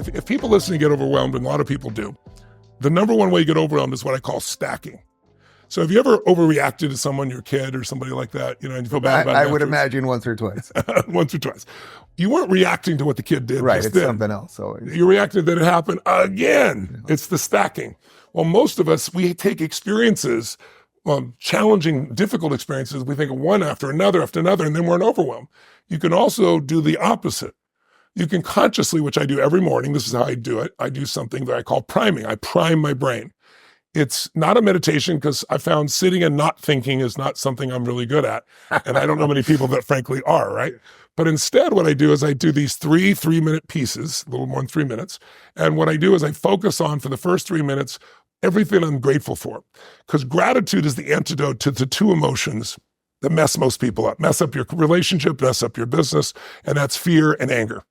if people listening get overwhelmed, and a lot of people do, the number one way you get overwhelmed is what I call stacking. So have you ever overreacted to someone, your kid or somebody like that, and you feel bad about it? I would imagine once or twice. Once or twice. You weren't reacting to what the kid did. Right, it's something else always. You reacted that it happened again. Yeah. It's the stacking. Well, most of us, we take experiences, challenging, difficult experiences, we think of one after another, and then we're in overwhelm. You can also do the opposite. You can consciously, which I do every morning, this is how I do it, I do something that I call priming. I prime my brain. It's not a meditation because I found sitting and not thinking is not something I'm really good at. And I don't know many people that frankly are, right? But instead what I do is I do these 3-minute pieces, a little more than 3 minutes. And what I do is I focus on, for the first 3 minutes, everything I'm grateful for. Because gratitude is the antidote to the two emotions that mess most people up. Mess up your relationship, mess up your business, and that's fear and anger.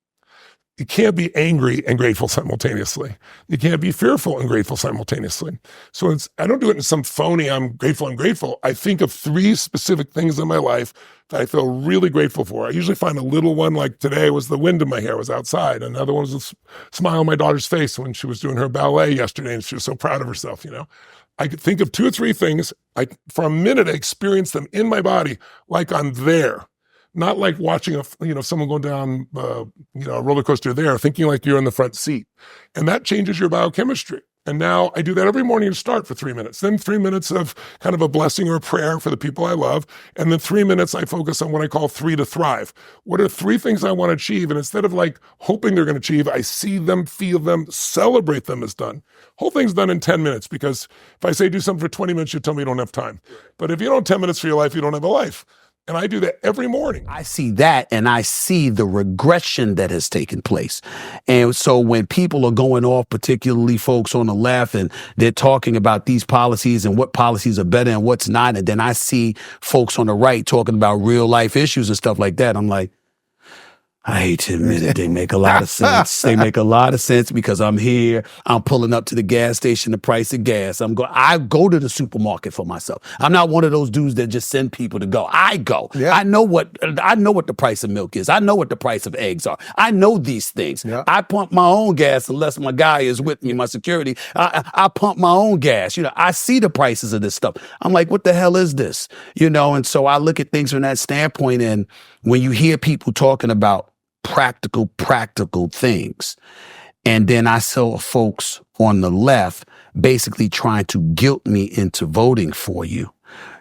You can't be angry and grateful simultaneously. You can't be fearful and grateful simultaneously. So I don't do it in some phony, I'm grateful. I think of 3 specific things in my life that I feel really grateful for. I usually find a little one, like today was the wind in my hair, was outside. Another one was a smile on my daughter's face when she was doing her ballet yesterday and she was so proud of herself, I could think of 2 or 3 things. For a minute, I experience them in my body like I'm there. Not like watching someone go down, a roller coaster there, thinking like you're in the front seat. And that changes your biochemistry. And now I do that every morning to start for 3 minutes. Then 3 minutes of kind of a blessing or a prayer for the people I love. And then 3 minutes, I focus on what I call 3 to thrive. What are 3 things I want to achieve? And instead of like hoping they're going to achieve, I see them, feel them, celebrate them as done. Whole thing's done in 10 minutes because if I say do something for 20 minutes, you tell me you don't have time. But if you don't have 10 minutes for your life, you don't have a life. And I do that every morning. I see that, and I see the regression that has taken place. And so when people are going off, particularly folks on the left, and they're talking about these policies and what policies are better and what's not, and then I see folks on the right talking about real life issues and stuff like that, I'm like, I hate to admit it, they make a lot of sense. They make a lot of sense because I'm here. I'm pulling up to the gas station, the price of gas. I go to the supermarket for myself. I'm not one of those dudes that just send people to go. I go. Yeah. I know what the price of milk is. I know what the price of eggs are. I know these things. Yeah. I pump my own gas unless my guy is with me, my security. I pump my own gas. I see the prices of this stuff. I'm like, what the hell is this? And so I look at things from that standpoint. And when you hear people talking about practical things. And then I saw folks on the left basically trying to guilt me into voting for you.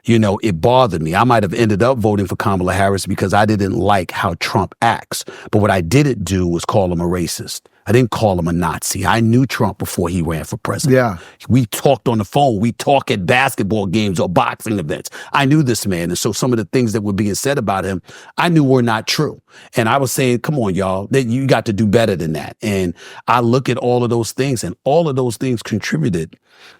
It bothered me. I might have ended up voting for Kamala Harris because I didn't like how Trump acts. But what I didn't do was call him a racist. I didn't call him a Nazi. I knew Trump before he ran for president. Yeah. We talked on the phone. We talk at basketball games or boxing events. I knew this man. And so some of the things that were being said about him, I knew were not true. And I was saying, come on, y'all, that you got to do better than that. And I look at all of those things, and all of those things contributed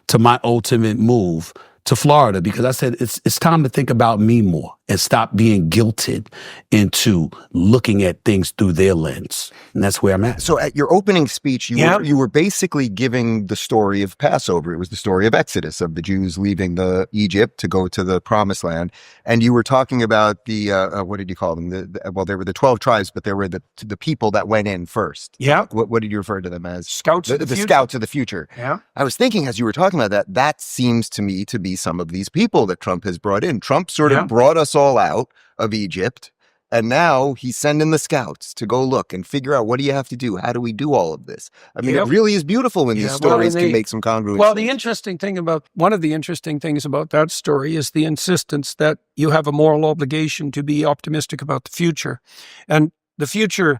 to my ultimate move to Florida, because I said, it's time to think about me more and stop being guilted into looking at things through their lens. And that's where I'm at. So at your opening speech, you were basically giving the story of Passover. It was the story of Exodus, of the Jews leaving Egypt to go to the Promised Land. And you were talking about the, what did you call them? There were the 12 tribes, but there were the people that went in first. Yeah. What did you refer to them as? Scouts of the future. Scouts of the future. Yeah. I was thinking as you were talking about that seems to me to be some of these people that Trump has brought in. Trump sort of brought us all out of Egypt, and now he's sending the scouts to go look and figure out, what do you have to do? How do we do all of this? I mean, it really is beautiful when these stories can make some congruence. Well, one of the interesting things about that story is the insistence that you have a moral obligation to be optimistic about the future. And the future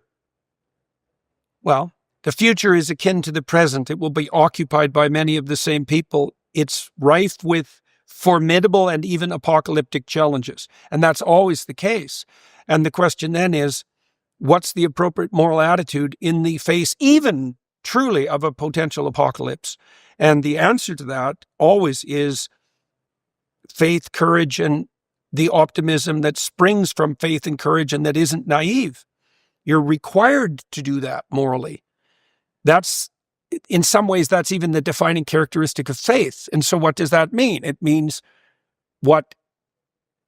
is akin to the present. It will be occupied by many of the same people. It's rife with formidable and even apocalyptic challenges. And that's always the case. And the question then is, what's the appropriate moral attitude in the face, even truly, of a potential apocalypse? And the answer to that always is faith, courage, and the optimism that springs from faith and courage and that isn't naive. You're required to do that morally. In some ways, that's even the defining characteristic of faith. And so what does that mean? It means what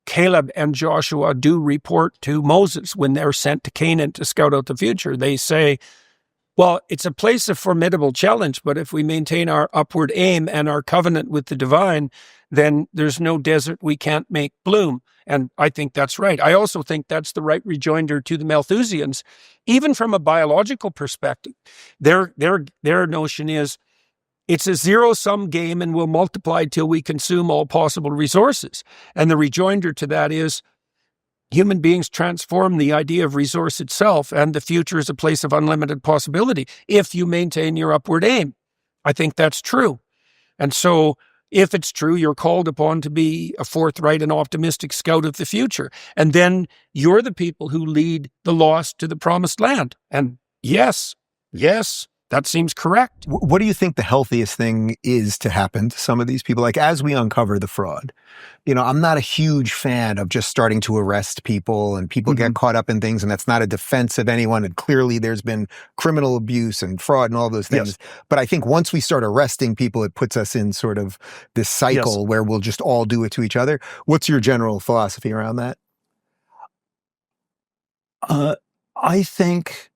Caleb and Joshua do report to Moses when they're sent to Canaan to scout out the future. They say, Well, it's a place of formidable challenge, but if we maintain our upward aim and our covenant with the divine, then there's no desert we can't make bloom. And I think that's right. I also think that's the right rejoinder to the Malthusians, even from a biological perspective. Their notion is it's a zero-sum game and we'll multiply till we consume all possible resources. And the rejoinder to that is human beings transform the idea of resource itself, and the future is a place of unlimited possibility if you maintain your upward aim. I think that's true. And so if it's true, you're called upon to be a forthright and optimistic scout of the future. And then you're the people who lead the lost to the promised land. And yes, that seems correct. What do you think the healthiest thing is to happen to some of these people? Like, as we uncover the fraud, I'm not a huge fan of just starting to arrest people and people get caught up in things, and that's not a defense of anyone. And clearly there's been criminal abuse and fraud and all those things. Yes. But I think once we start arresting people, it puts us in sort of this cycle where we'll just all do it to each other. What's your general philosophy around that? I think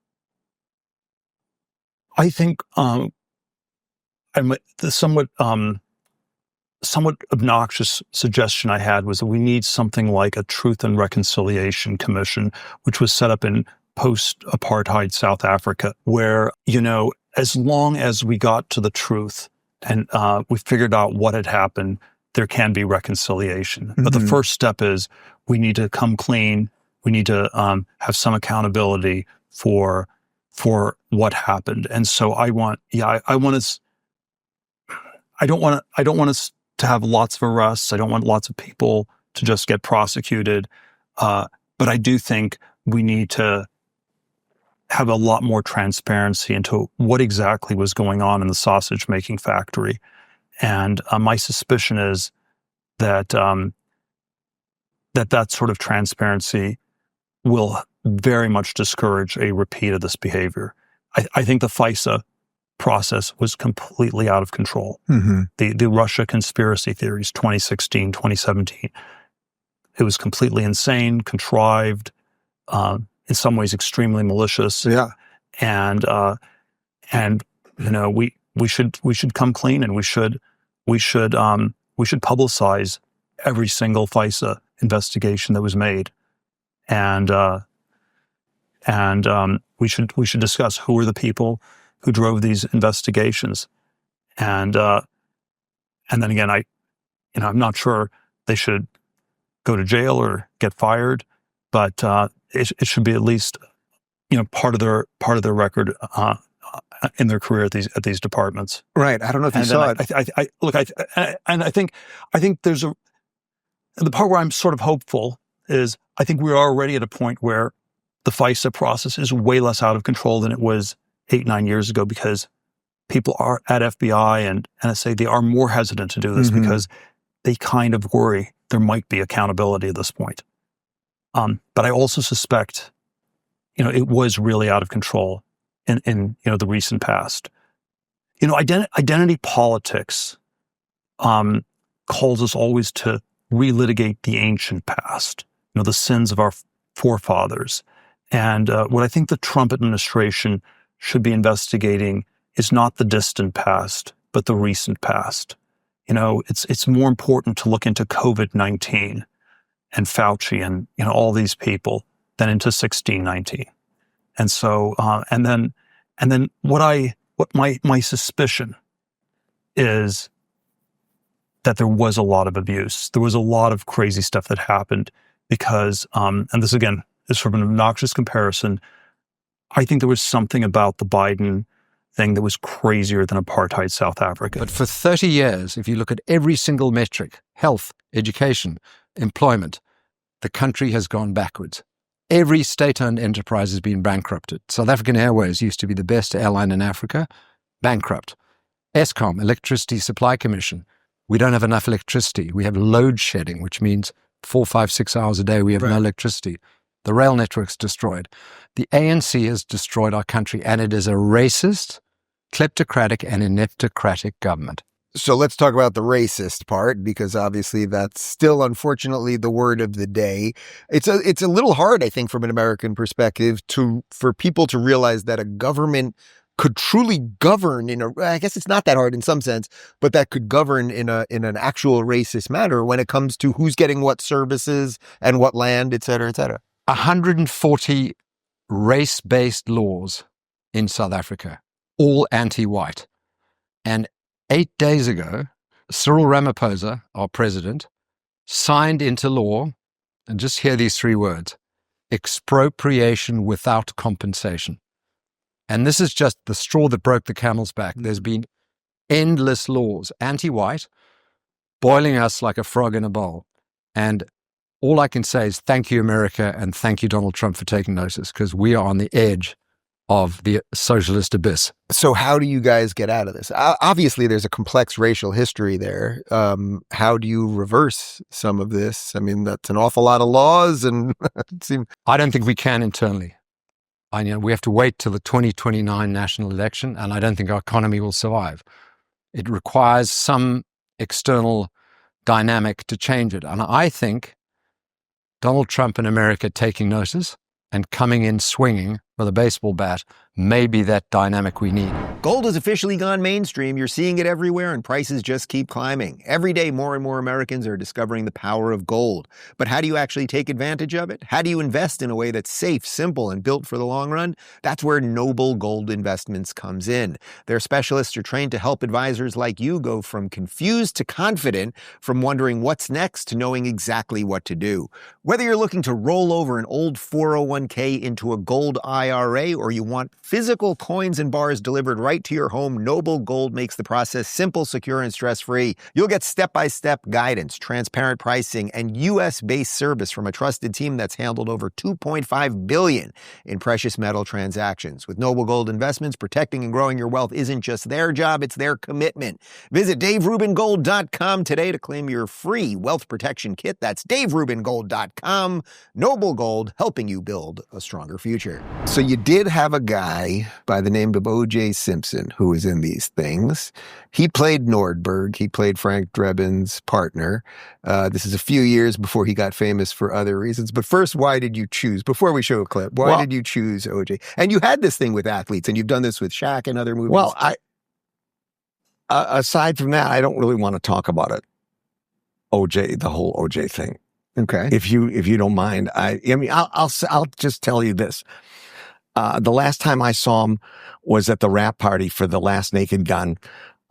the somewhat obnoxious suggestion I had was that we need something like a Truth and Reconciliation Commission, which was set up in post-apartheid South Africa, where, as long as we got to the truth and we figured out what had happened, there can be reconciliation. But the first step is we need to come clean. We need to have some accountability for what happened. And so I don't want us to have lots of arrests. I don't want lots of people to just get prosecuted. But I do think we need to have a lot more transparency into what exactly was going on in the sausage making factory. And my suspicion is that that sort of transparency will very much discourage a repeat of this behavior. I think the FISA process was completely out of control. The Russia conspiracy theories, 2016, 2017, it was completely insane, contrived, in some ways extremely malicious. Yeah. And we should come clean, and we should publicize every single FISA investigation that was made. And we should discuss who were the people who drove these investigations, and then again, I'm not sure they should go to jail or get fired, but it should be at least part of their record in their career at these departments. Right. I don't know if you saw it. I think there's the part where I'm sort of hopeful is I think we're already at a point where the FISA process is way less out of control than it was 8-9 years ago, because people are at FBI and NSA, they are more hesitant to do this because they kind of worry there might be accountability at this point. But I also suspect, it was really out of control in the recent past. Identity politics calls us always to relitigate the ancient past, the sins of our forefathers. And what I think the Trump administration should be investigating is not the distant past, but the recent past. It's more important to look into COVID-19 and Fauci and all these people than into 1619. And so and then what my suspicion is that there was a lot of abuse. There was a lot of crazy stuff that happened because and this again is from an obnoxious comparison. I think there was something about the Biden thing that was crazier than apartheid South Africa. But for 30 years, if you look at every single metric, health, education, employment, the country has gone backwards. Every state-owned enterprise has been bankrupted. South African Airways used to be the best airline in Africa, bankrupt. Eskom, Electricity Supply Commission, we don't have enough electricity. We have load shedding, which means 4, 5, 6 hours a day we have no electricity. The rail network's destroyed. The ANC has destroyed our country, and it is a racist, kleptocratic, and ineptocratic government. So let's talk about the racist part, because obviously that's still, unfortunately, the word of the day. It's a little hard, I think, from an American perspective, for people to realize that a government could truly govern I guess it's not that hard in some sense, but that could govern in an actual racist manner when it comes to who's getting what services and what land, et cetera, et cetera. 140 race-based laws in South Africa, all anti-white. And 8 days ago, Cyril Ramaphosa, our president, signed into law, and just hear these 3 words, expropriation without compensation. And this is just the straw that broke the camel's back. There's been endless laws, anti-white, boiling us like a frog in a bowl. And all I can say is thank you, America, and thank you, Donald Trump, for taking notice, because we are on the edge of the socialist abyss. So how do you guys get out of this? Obviously, there's a complex racial history there. How do you reverse some of this? I mean, that's an awful lot of laws, and I don't think we can internally. We have to wait till the 2029 national election, and I don't think our economy will survive. It requires some external dynamic to change it. And I think Donald Trump and America taking notice and coming in swinging with a baseball bat may be that dynamic we need. Gold has officially gone mainstream. You're seeing it everywhere, and prices just keep climbing. Every day, more and more Americans are discovering the power of gold. But how do you actually take advantage of it? How do you invest in a way that's safe, simple, and built for the long run? That's where Noble Gold Investments comes in. Their specialists are trained to help advisors like you go from confused to confident, from wondering what's next to knowing exactly what to do. Whether you're looking to roll over an old 401k into a gold IRA, or you want physical coins and bars delivered right to your home, Noble Gold makes the process simple, secure, and stress-free. You'll get step-by-step guidance, transparent pricing, and U.S.-based service from a trusted team that's handled over $2.5 billion in precious metal transactions. With Noble Gold Investments, protecting and growing your wealth isn't just their job, it's their commitment. Visit DaveRubinGold.com today to claim your free wealth protection kit. That's DaveRubinGold.com. Noble Gold, helping you build a stronger future. So you did have a guy by the name of O.J. Simpson who was in these things. He played Nordberg. He played Frank Drebin's partner. This is a few years before he got famous for other reasons. But first, why did you choose, before we show a clip, why did you choose O.J.? And you had this thing with athletes, and you've done this with Shaq and other movies. Well, aside from that, I don't really want to talk about it. O.J., the whole O.J. thing. Okay. If you don't mind, I'll just tell you this. The last time I saw him was at the wrap party for The Last Naked Gun.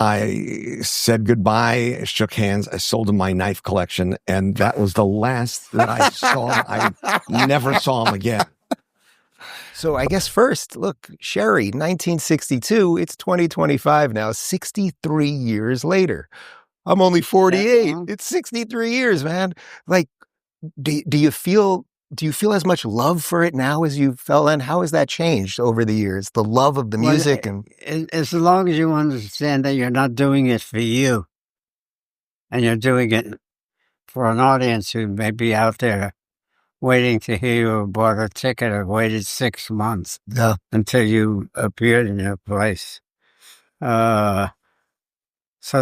I said goodbye, shook hands. I sold him my knife collection, and that was the last that I saw him. I never saw him again. So I guess first, look, Sherry, 1962, it's 2025 now, 63 years later. I'm only 48. It's 63 years, man. Like, do you feel as much love for it now as you felt then? How has that changed over the years? The love of the music as long as you understand that you're not doing it for you, and you're doing it for an audience who may be out there waiting to hear you, or bought a ticket, or waited 6 months until you appeared in their place. So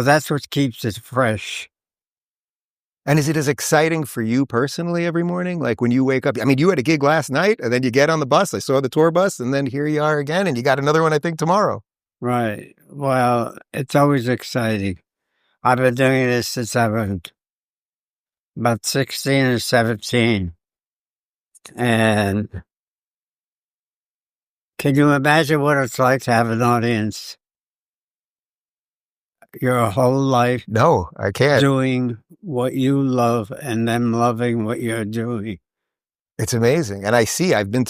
that's what keeps it fresh. And is it as exciting for you personally every morning? Like when you wake up, I mean, you had a gig last night and then you get on the bus. I saw the tour bus, and then here you are again, and you got another one, I think, tomorrow. Right. Well, it's always exciting. I've been doing this since I was about 16 or 17. And can you imagine what it's like to have an audience your whole life? No, I can't. Doing what you love and them loving what you're doing. It's amazing. And I told you, I've been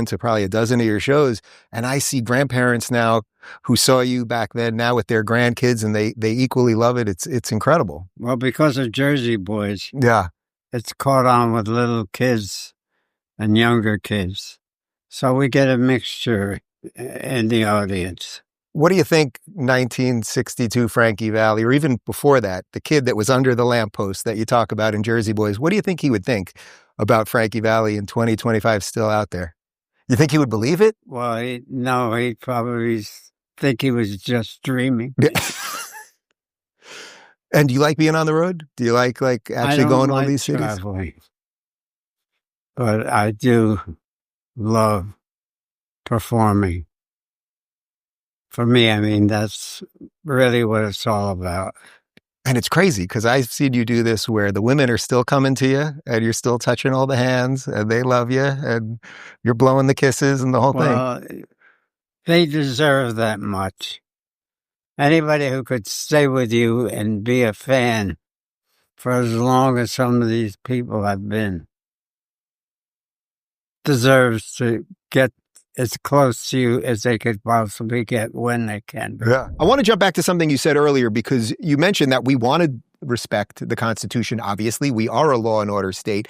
to probably a dozen of your shows, and I see grandparents now who saw you back then now with their grandkids, and they equally love it. It's incredible. Well, because of Jersey Boys. Yeah. It's caught on with little kids and younger kids. So we get a mixture in the audience. What do you think 1962 Frankie Valli, or even before that, the kid that was under the lamppost that you talk about in Jersey Boys, what do you think he would think about Frankie Valli in 2025 still out there? You think he would believe it? Well, he'd probably think he was just dreaming. And do you like being on the road? Do you like actually going to all these cities? Traveling. But I do love performing. For me, I mean, that's really what it's all about. And it's crazy because I've seen you do this where the women are still coming to you and you're still touching all the hands and they love you and you're blowing the kisses and the whole thing. They deserve that much. Anybody who could stay with you and be a fan for as long as some of these people have been deserves to get as close to you as they could possibly get when they can. Yeah. I want to jump back to something you said earlier because you mentioned that we want to respect the Constitution. Obviously, we are a law and order state.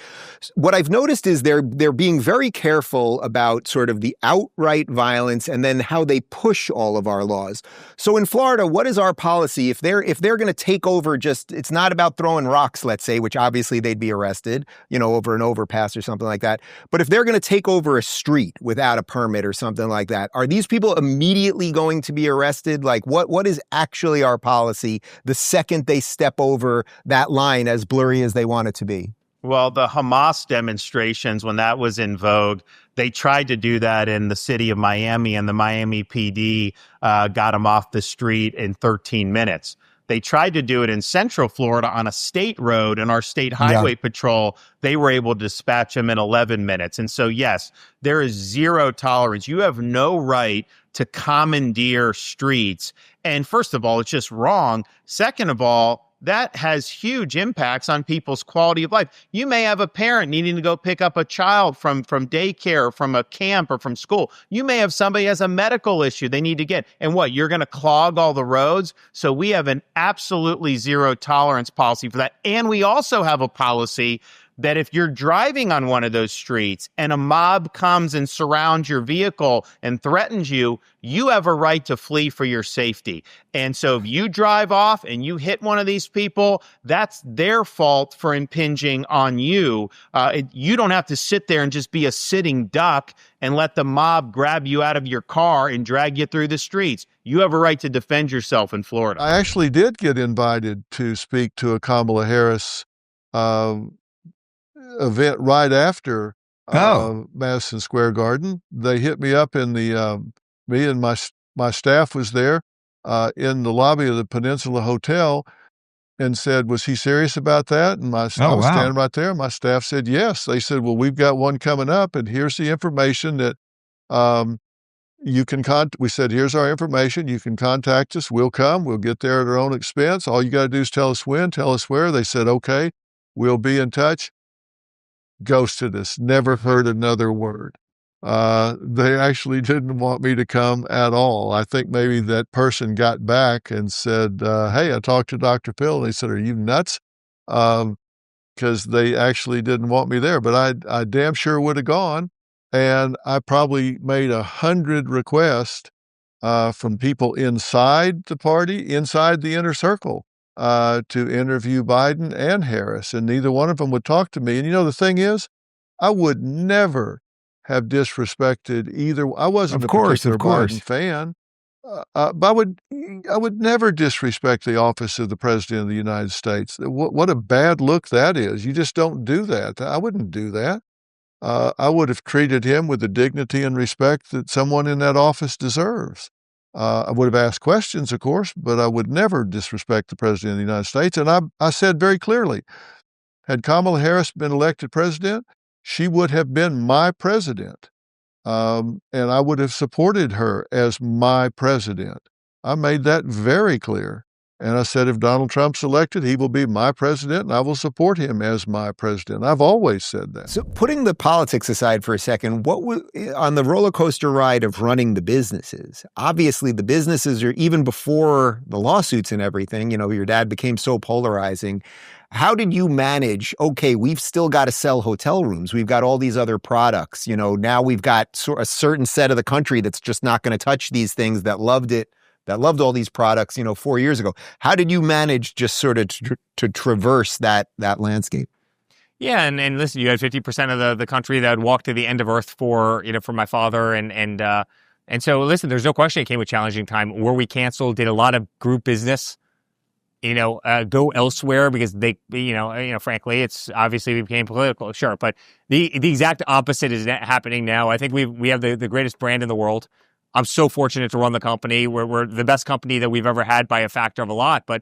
What I've noticed is they're being very careful about sort of the outright violence and then how they push all of our laws. So in Florida, what is our policy if they're going to take over? Just it's not about throwing rocks, let's say, which obviously they'd be arrested, over an overpass or something like that. But if they're going to take over a street without a permit or something like that, are these people immediately going to be arrested? Like what is actually our policy the second they step over that line as blurry as they want it to be? Well, the Hamas demonstrations, when that was in vogue, they tried to do that in the city of Miami, and the Miami PD got them off the street in 13 minutes. They tried to do it in Central Florida on a state road, and our state highway patrol, they were able to dispatch them in 11 minutes. And so, yes, there is zero tolerance. You have no right to commandeer streets. And first of all, it's just wrong. Second of all, that has huge impacts on people's quality of life. You may have a parent needing to go pick up a child from daycare, from a camp, or from school. You may have somebody has a medical issue they need to get. And what, you're going to clog all the roads? So we have an absolutely zero tolerance policy for that. And we also have a policy that if you're driving on one of those streets and a mob comes and surrounds your vehicle and threatens you, you have a right to flee for your safety. And so if you drive off and you hit one of these people, that's their fault for impinging on you. You don't have to sit there and just be a sitting duck and let the mob grab you out of your car and drag you through the streets. You have a right to defend yourself in Florida. I actually did get invited to speak to a Kamala Harris event right after Madison Square Garden. They hit me up in the me and my staff was there in the lobby of the Peninsula Hotel and said, was he serious about that? And I was standing right there. My staff said yes. They said, well, we've got one coming up, and here's the information that you can we said, here's our information. You can contact us. We'll come. We'll get there at our own expense. All you got to do is tell us when, tell us where. They said, okay, we'll be in touch. Ghosted us, never heard another word. They actually didn't want me to come at all. I think maybe that person got back and said, hey, I talked to Dr. Phil. And they said, are you nuts? Because they actually didn't want me there. But I damn sure would have gone. And I probably made 100 requests from people inside the party, inside the inner circle, to interview Biden and Harris, and neither one of them would talk to me. And the thing is, I would never have disrespected either. I wasn't a particular Biden fan, but I would never disrespect the office of the President of the United States. What a bad look that is. You just don't do that. I wouldn't do that. I would have treated him with the dignity and respect that someone in that office deserves. I would have asked questions, of course, but I would never disrespect the President of the United States. And I said very clearly, had Kamala Harris been elected president, she would have been my president. And I would have supported her as my president. I made that very clear. And I said, if Donald Trump's elected, he will be my president, and I will support him as my president. I've always said that. So putting the politics aside for a second, what was on the roller coaster ride of running the businesses? Obviously, the businesses are, even before the lawsuits and everything, your dad became so polarizing. How did you manage, okay, we've still got to sell hotel rooms. We've got all these other products. Now we've got a certain set of the country that's just not going to touch these things, that loved it, that loved all these products, 4 years ago. How did you manage just sort of to traverse that landscape? Yeah, and listen, you had 50% of the country that would walk to the end of Earth for my father, and so listen, there's no question it came with challenging time. Were we canceled? Did a lot of group business, go elsewhere because they, frankly, it's obviously became political, sure, but the exact opposite is happening now. I think we have the greatest brand in the world. I'm so fortunate to run the company. We're the best company that we've ever had by a factor of a lot, but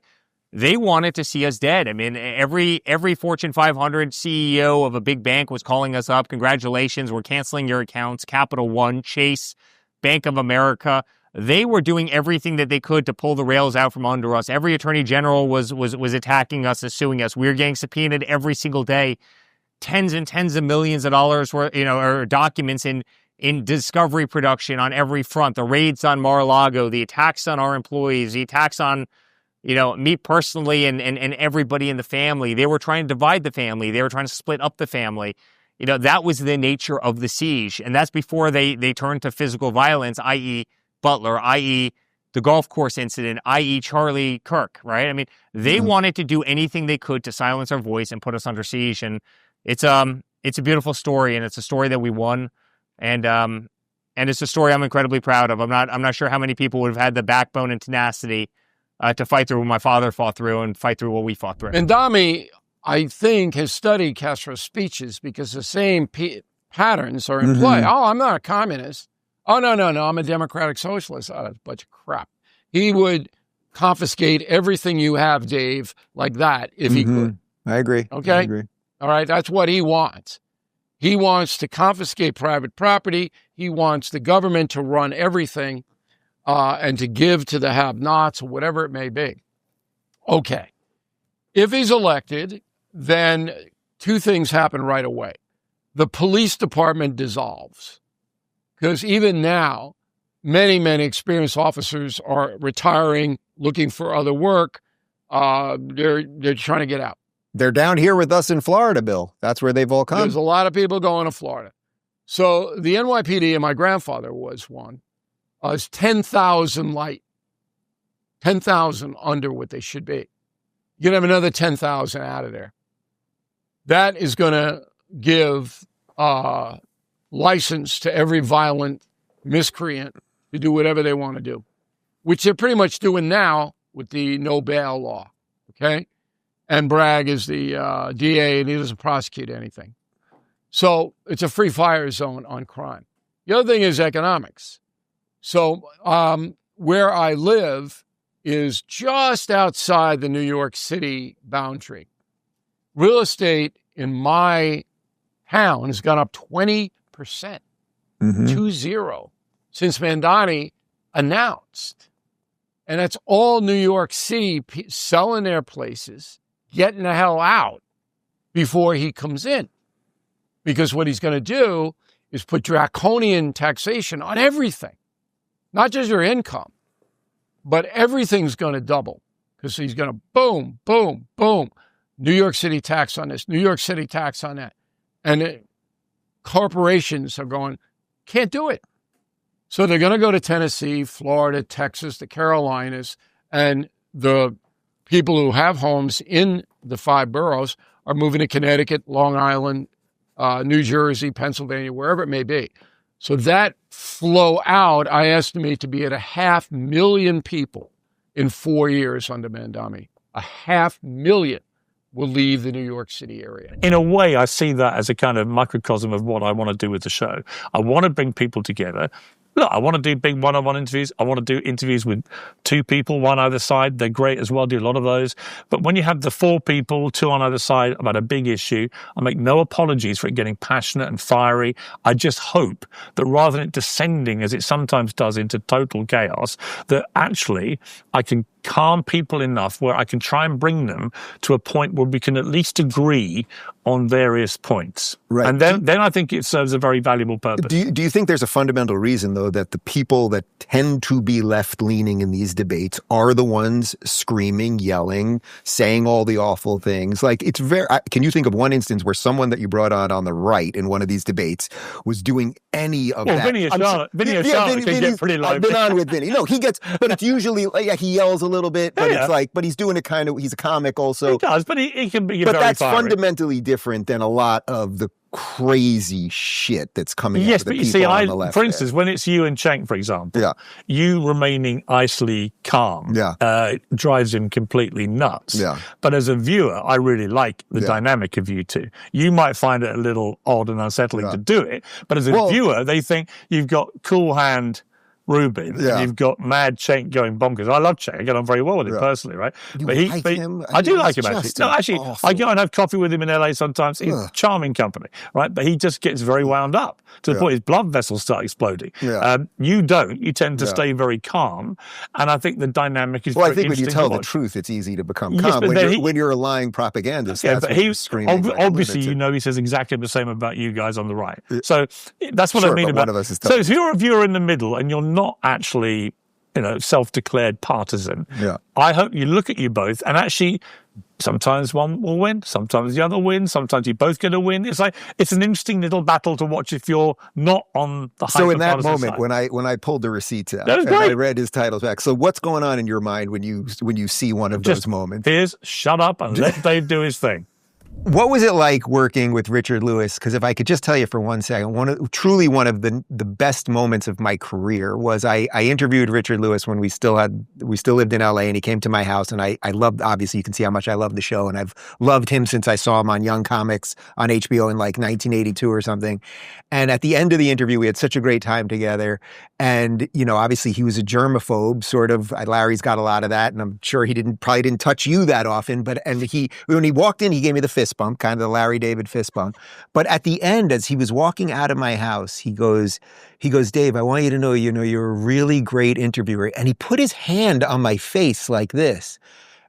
they wanted to see us dead. I mean, every Fortune 500 CEO of a big bank was calling us up. Congratulations, we're canceling your accounts. Capital One, Chase, Bank of America. They were doing everything that they could to pull the rails out from under us. Every attorney general was attacking us and suing us. We were getting subpoenaed every single day. Tens and tens of millions of dollars worth, or documents in discovery production on every front. The raids on Mar-a-Lago, the attacks on our employees, the attacks on, me personally and everybody in the family. They were trying to divide the family. They were trying to split up the family. That was the nature of the siege. And that's before they turned to physical violence, i.e. Butler, i.e. the golf course incident, i.e. Charlie Kirk, right? I mean, they wanted to do anything they could to silence our voice and put us under siege. And it's a beautiful story, and it's a story that we won. And it's a story I'm incredibly proud of. I'm not sure how many people would have had the backbone and tenacity to fight through what my father fought through and fight through what we fought through. And Dami, I think, has studied Castro's speeches because the same patterns are in play. Oh, I'm not a communist. Oh, no, I'm a democratic socialist. Oh, that's a bunch of crap. He would confiscate everything you have, Dave, like that, if he could. I agree. Okay? I agree. All right, that's what he wants. He wants to confiscate private property. He wants the government to run everything and to give to the have-nots or whatever it may be. Okay. If he's elected, then two things happen right away. The police department dissolves. Because even now, many, many experienced officers are retiring, looking for other work. They're trying to get out. They're down here with us in Florida, Bill. That's where they've all come. There's a lot of people going to Florida. So the NYPD, and my grandfather was one, is 10,000 light, 10,000 under what they should be. You're going to have another 10,000 out of there. That is going to give license to every violent miscreant to do whatever they want to do, which they're pretty much doing now with the no bail law, okay? And Bragg is the DA, and he doesn't prosecute anything. So it's a free fire zone on crime. The other thing is economics. So where I live is just outside the New York City boundary. Real estate in my town has gone up 20%, 2-0, since Mandani announced. And that's all New York City selling their places, getting the hell out before he comes in. Because what he's going to do is put draconian taxation on everything, not just your income, but everything's going to double. Because he's going to boom, boom, boom, New York City tax on this, New York City tax on that. And corporations are going, can't do it. So they're going to go to Tennessee, Florida, Texas, the Carolinas, and the people who have homes in the 5 boroughs are moving to Connecticut, Long Island, New Jersey, Pennsylvania, wherever it may be. So that flow out, I estimate to be at 500,000 people in 4 years under Mandami. 500,000 will leave the New York City area. In a way, I see that as a kind of microcosm of what I want to do with the show. I want to bring people together. Look, I want to do big one-on-one interviews. I want to do interviews with 2 people, one either side. They're great as well. I do a lot of those. But when you have the 4 people, 2 on either side about a big issue, I make no apologies for it getting passionate and fiery. I just hope that rather than it descending, as it sometimes does, into total chaos, that actually I can calm people enough where I can try and bring them to a point where we can at least agree on various points. Right. And then I think it serves a very valuable purpose. Do you think there's a fundamental reason, though, that the people that tend to be left-leaning in these debates are the ones screaming, yelling, saying all the awful things? Like, it's very... Can you think of one instance where someone that you brought on the right in one of these debates was doing any of that? Vinny O'Sharlotte can get pretty low. I've been on with Vinny. No, he gets... But it's usually... he yells a little bit, but it's like... But he's doing it kind of... He's a comic also. He does, but he can be But very that's fiery. fundamentally different than a lot of the crazy shit that's coming out of the people on the left. For instance, when it's you and Cenk, for example, you remaining icily calm drives him completely nuts. Yeah. But as a viewer, I really like the dynamic of you two. You might find it a little odd and unsettling to do it, but as a viewer, they think you've got cool hand Rubin, and you've got Mad Cenk going bonkers. I love Cenk. I get on very well with him personally, right? You but like him? I do like him, he's actually. just No, actually, awful. I go and have coffee with him in LA sometimes. He's charming company, right? But he just gets very wound up to the point his blood vessels start exploding. You don't. You tend to stay very calm. And I think the dynamic is Well, I pretty think when you interesting tell to the watch. truth, it's easy to become Yes, calm. but When you're a lying propagandist, Yeah, that's but when he you're screaming like a obviously, lunatic. you know, he says exactly the same about you guys on the right. So that's what Sure, I mean but about. one of us is So if you're a viewer in the middle and you're not actually, you know, self-declared partisan, I hope you look at you both and actually. Sometimes one will win, sometimes the other wins, sometimes you both get a win. It's like it's an interesting little battle to watch if you're not on the So in that hyper-partisan moment, side. when I pulled the receipts out That was and I great. read his titles back, so what's going on in your mind when you see one of those moments? Piers, shut up and let Dave do his thing. What was it like working with Richard Lewis? Because if I could just tell you for 1 second, truly one of the best moments of my career was I interviewed Richard Lewis when we still lived in LA, and he came to my house, and I loved, obviously you can see how much I love the show, and I've loved him since I saw him on Young Comics on HBO in like 1982 or something. And at the end of the interview, we had such a great time together. And, you know, obviously he was a germaphobe, sort of. Larry's got a lot of that, and I'm sure he probably didn't touch you that often. But when he walked in, he gave me the fist bump, kind of the Larry David fist bump. But at the end, as he was walking out of my house, he goes, Dave, I want you to know, you're a really great interviewer. And he put his hand on my face like this.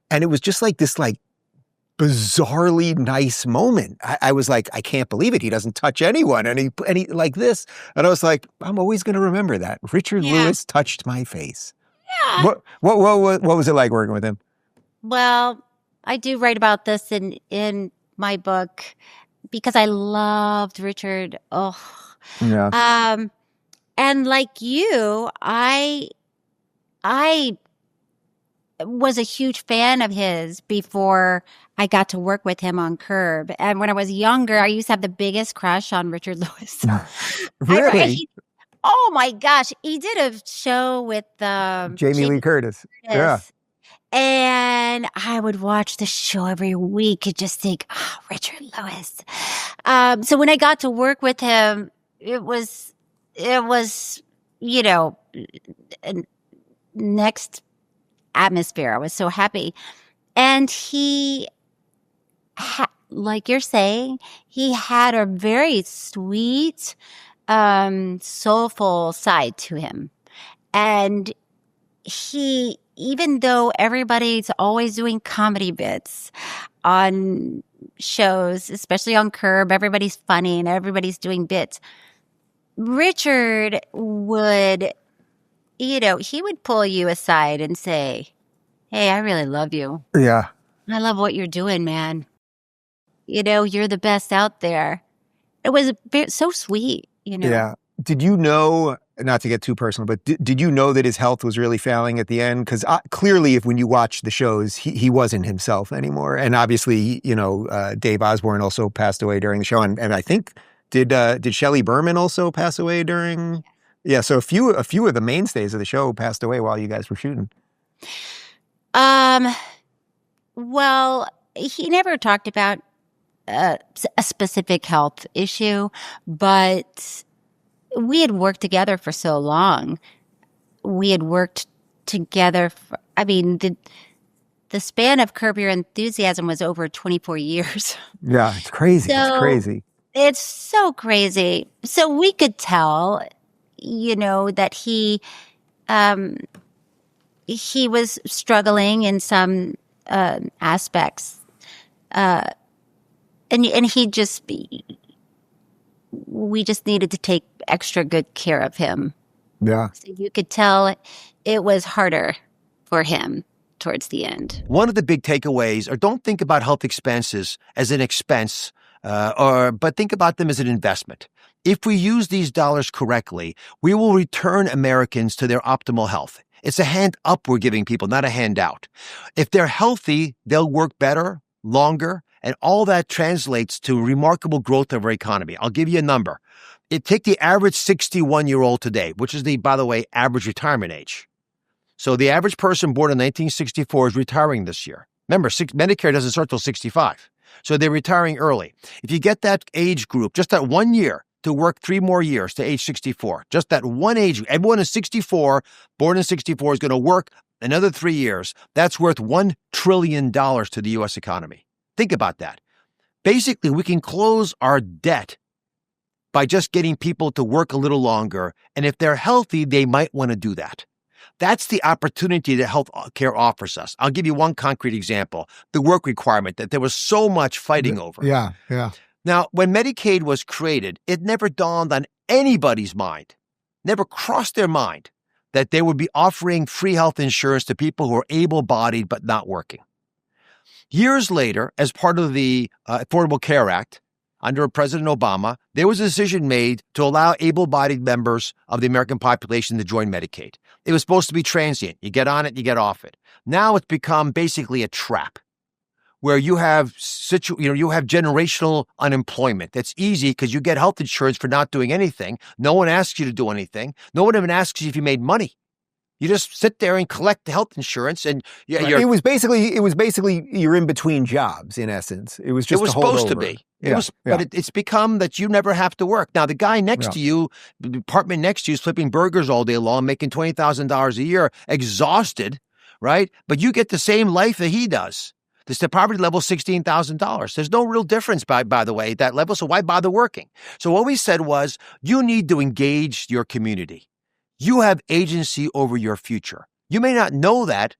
And it was just like this, like, bizarrely nice moment. I was like, I can't believe it. He doesn't touch anyone. And he like this. And I was like, I'm always going to remember that. Richard Lewis touched my face. Yeah. What was it like working with him? Well, I do write about this in my book because I loved Richard. Oh, yeah. And like you, I was a huge fan of his before I got to work with him on Curb. And when I was younger, I used to have the biggest crush on Richard Lewis. Really? Oh my gosh. He did a show with Jamie Lee Curtis. Yeah. And I would watch the show every week and just think, oh, Richard Lewis. So when I got to work with him, it was, you know, next atmosphere. I was so happy. And he, like you're saying, he had a very sweet, soulful side to him. And he, even though everybody's always doing comedy bits on shows, especially on Curb, everybody's funny and everybody's doing bits. Richard would, you know, he would pull you aside and say, hey, I really love you. Yeah. I love what you're doing, man. You know, you're the best out there. It was so sweet, you know. Yeah. Did you know, not to get too personal, but did you know that his health was really failing at the end? Because clearly, when you watch the shows, he wasn't himself anymore. And obviously, you know, Dave Osborne also passed away during the show. And I think, did Shelley Berman also pass away during? Yeah, so a few of the mainstays of the show passed away while you guys were shooting. Well, he never talked about a specific health issue, but we had worked together for so long. We had worked together for, I mean, the span of Curb Your Enthusiasm was over 24 years. Yeah, it's crazy. It's crazy. It's so crazy. So we could tell, you know, that he was struggling in some aspects, and he just, we just needed to take extra good care of him. Yeah. So you could tell it was harder for him towards the end. One of the big takeaways are don't think about health expenses as an expense, but think about them as an investment. If we use these dollars correctly, we will return Americans to their optimal health. It's a hand up we're giving people, not a handout. If they're healthy, they'll work better, longer, and all that translates to remarkable growth of our economy. I'll give you a number. Take the average 61-year-old today, which is the, by the way, average retirement age. So the average person born in 1964 is retiring this year. Remember, Medicare doesn't start till 65. So they're retiring early. If you get that age group, just that 1 year, to work 3 more years to age 64. Just that one age. Everyone is 64, born in 64, is going to work another 3 years. That's worth $1 trillion to the U.S. economy. Think about that. Basically, we can close our debt by just getting people to work a little longer. And if they're healthy, they might want to do that. That's the opportunity that health care offers us. I'll give you one concrete example. The work requirement that there was so much fighting over. Yeah. Now, when Medicaid was created, it never dawned on anybody's mind, never crossed their mind that they would be offering free health insurance to people who are able-bodied but not working. Years later, as part of the Affordable Care Act, under President Obama, there was a decision made to allow able-bodied members of the American population to join Medicaid. It was supposed to be transient. You get on it, you get off it. Now it's become basically a trap where you have generational unemployment. That's easy because you get health insurance for not doing anything. No one asks you to do anything. No one even asks you if you made money. You just sit there and collect the health insurance, and it was basically you're in between jobs in essence. It was just it was supposed to be. But it's become that you never have to work. Now the guy next to you, the apartment next to you, is flipping burgers all day long, making $20,000 a year, exhausted, right? But you get the same life that he does. The poverty level is $16,000. There's no real difference, by the way, at that level. So why bother working? So what we said was, you need to engage your community. You have agency over your future. You may not know that,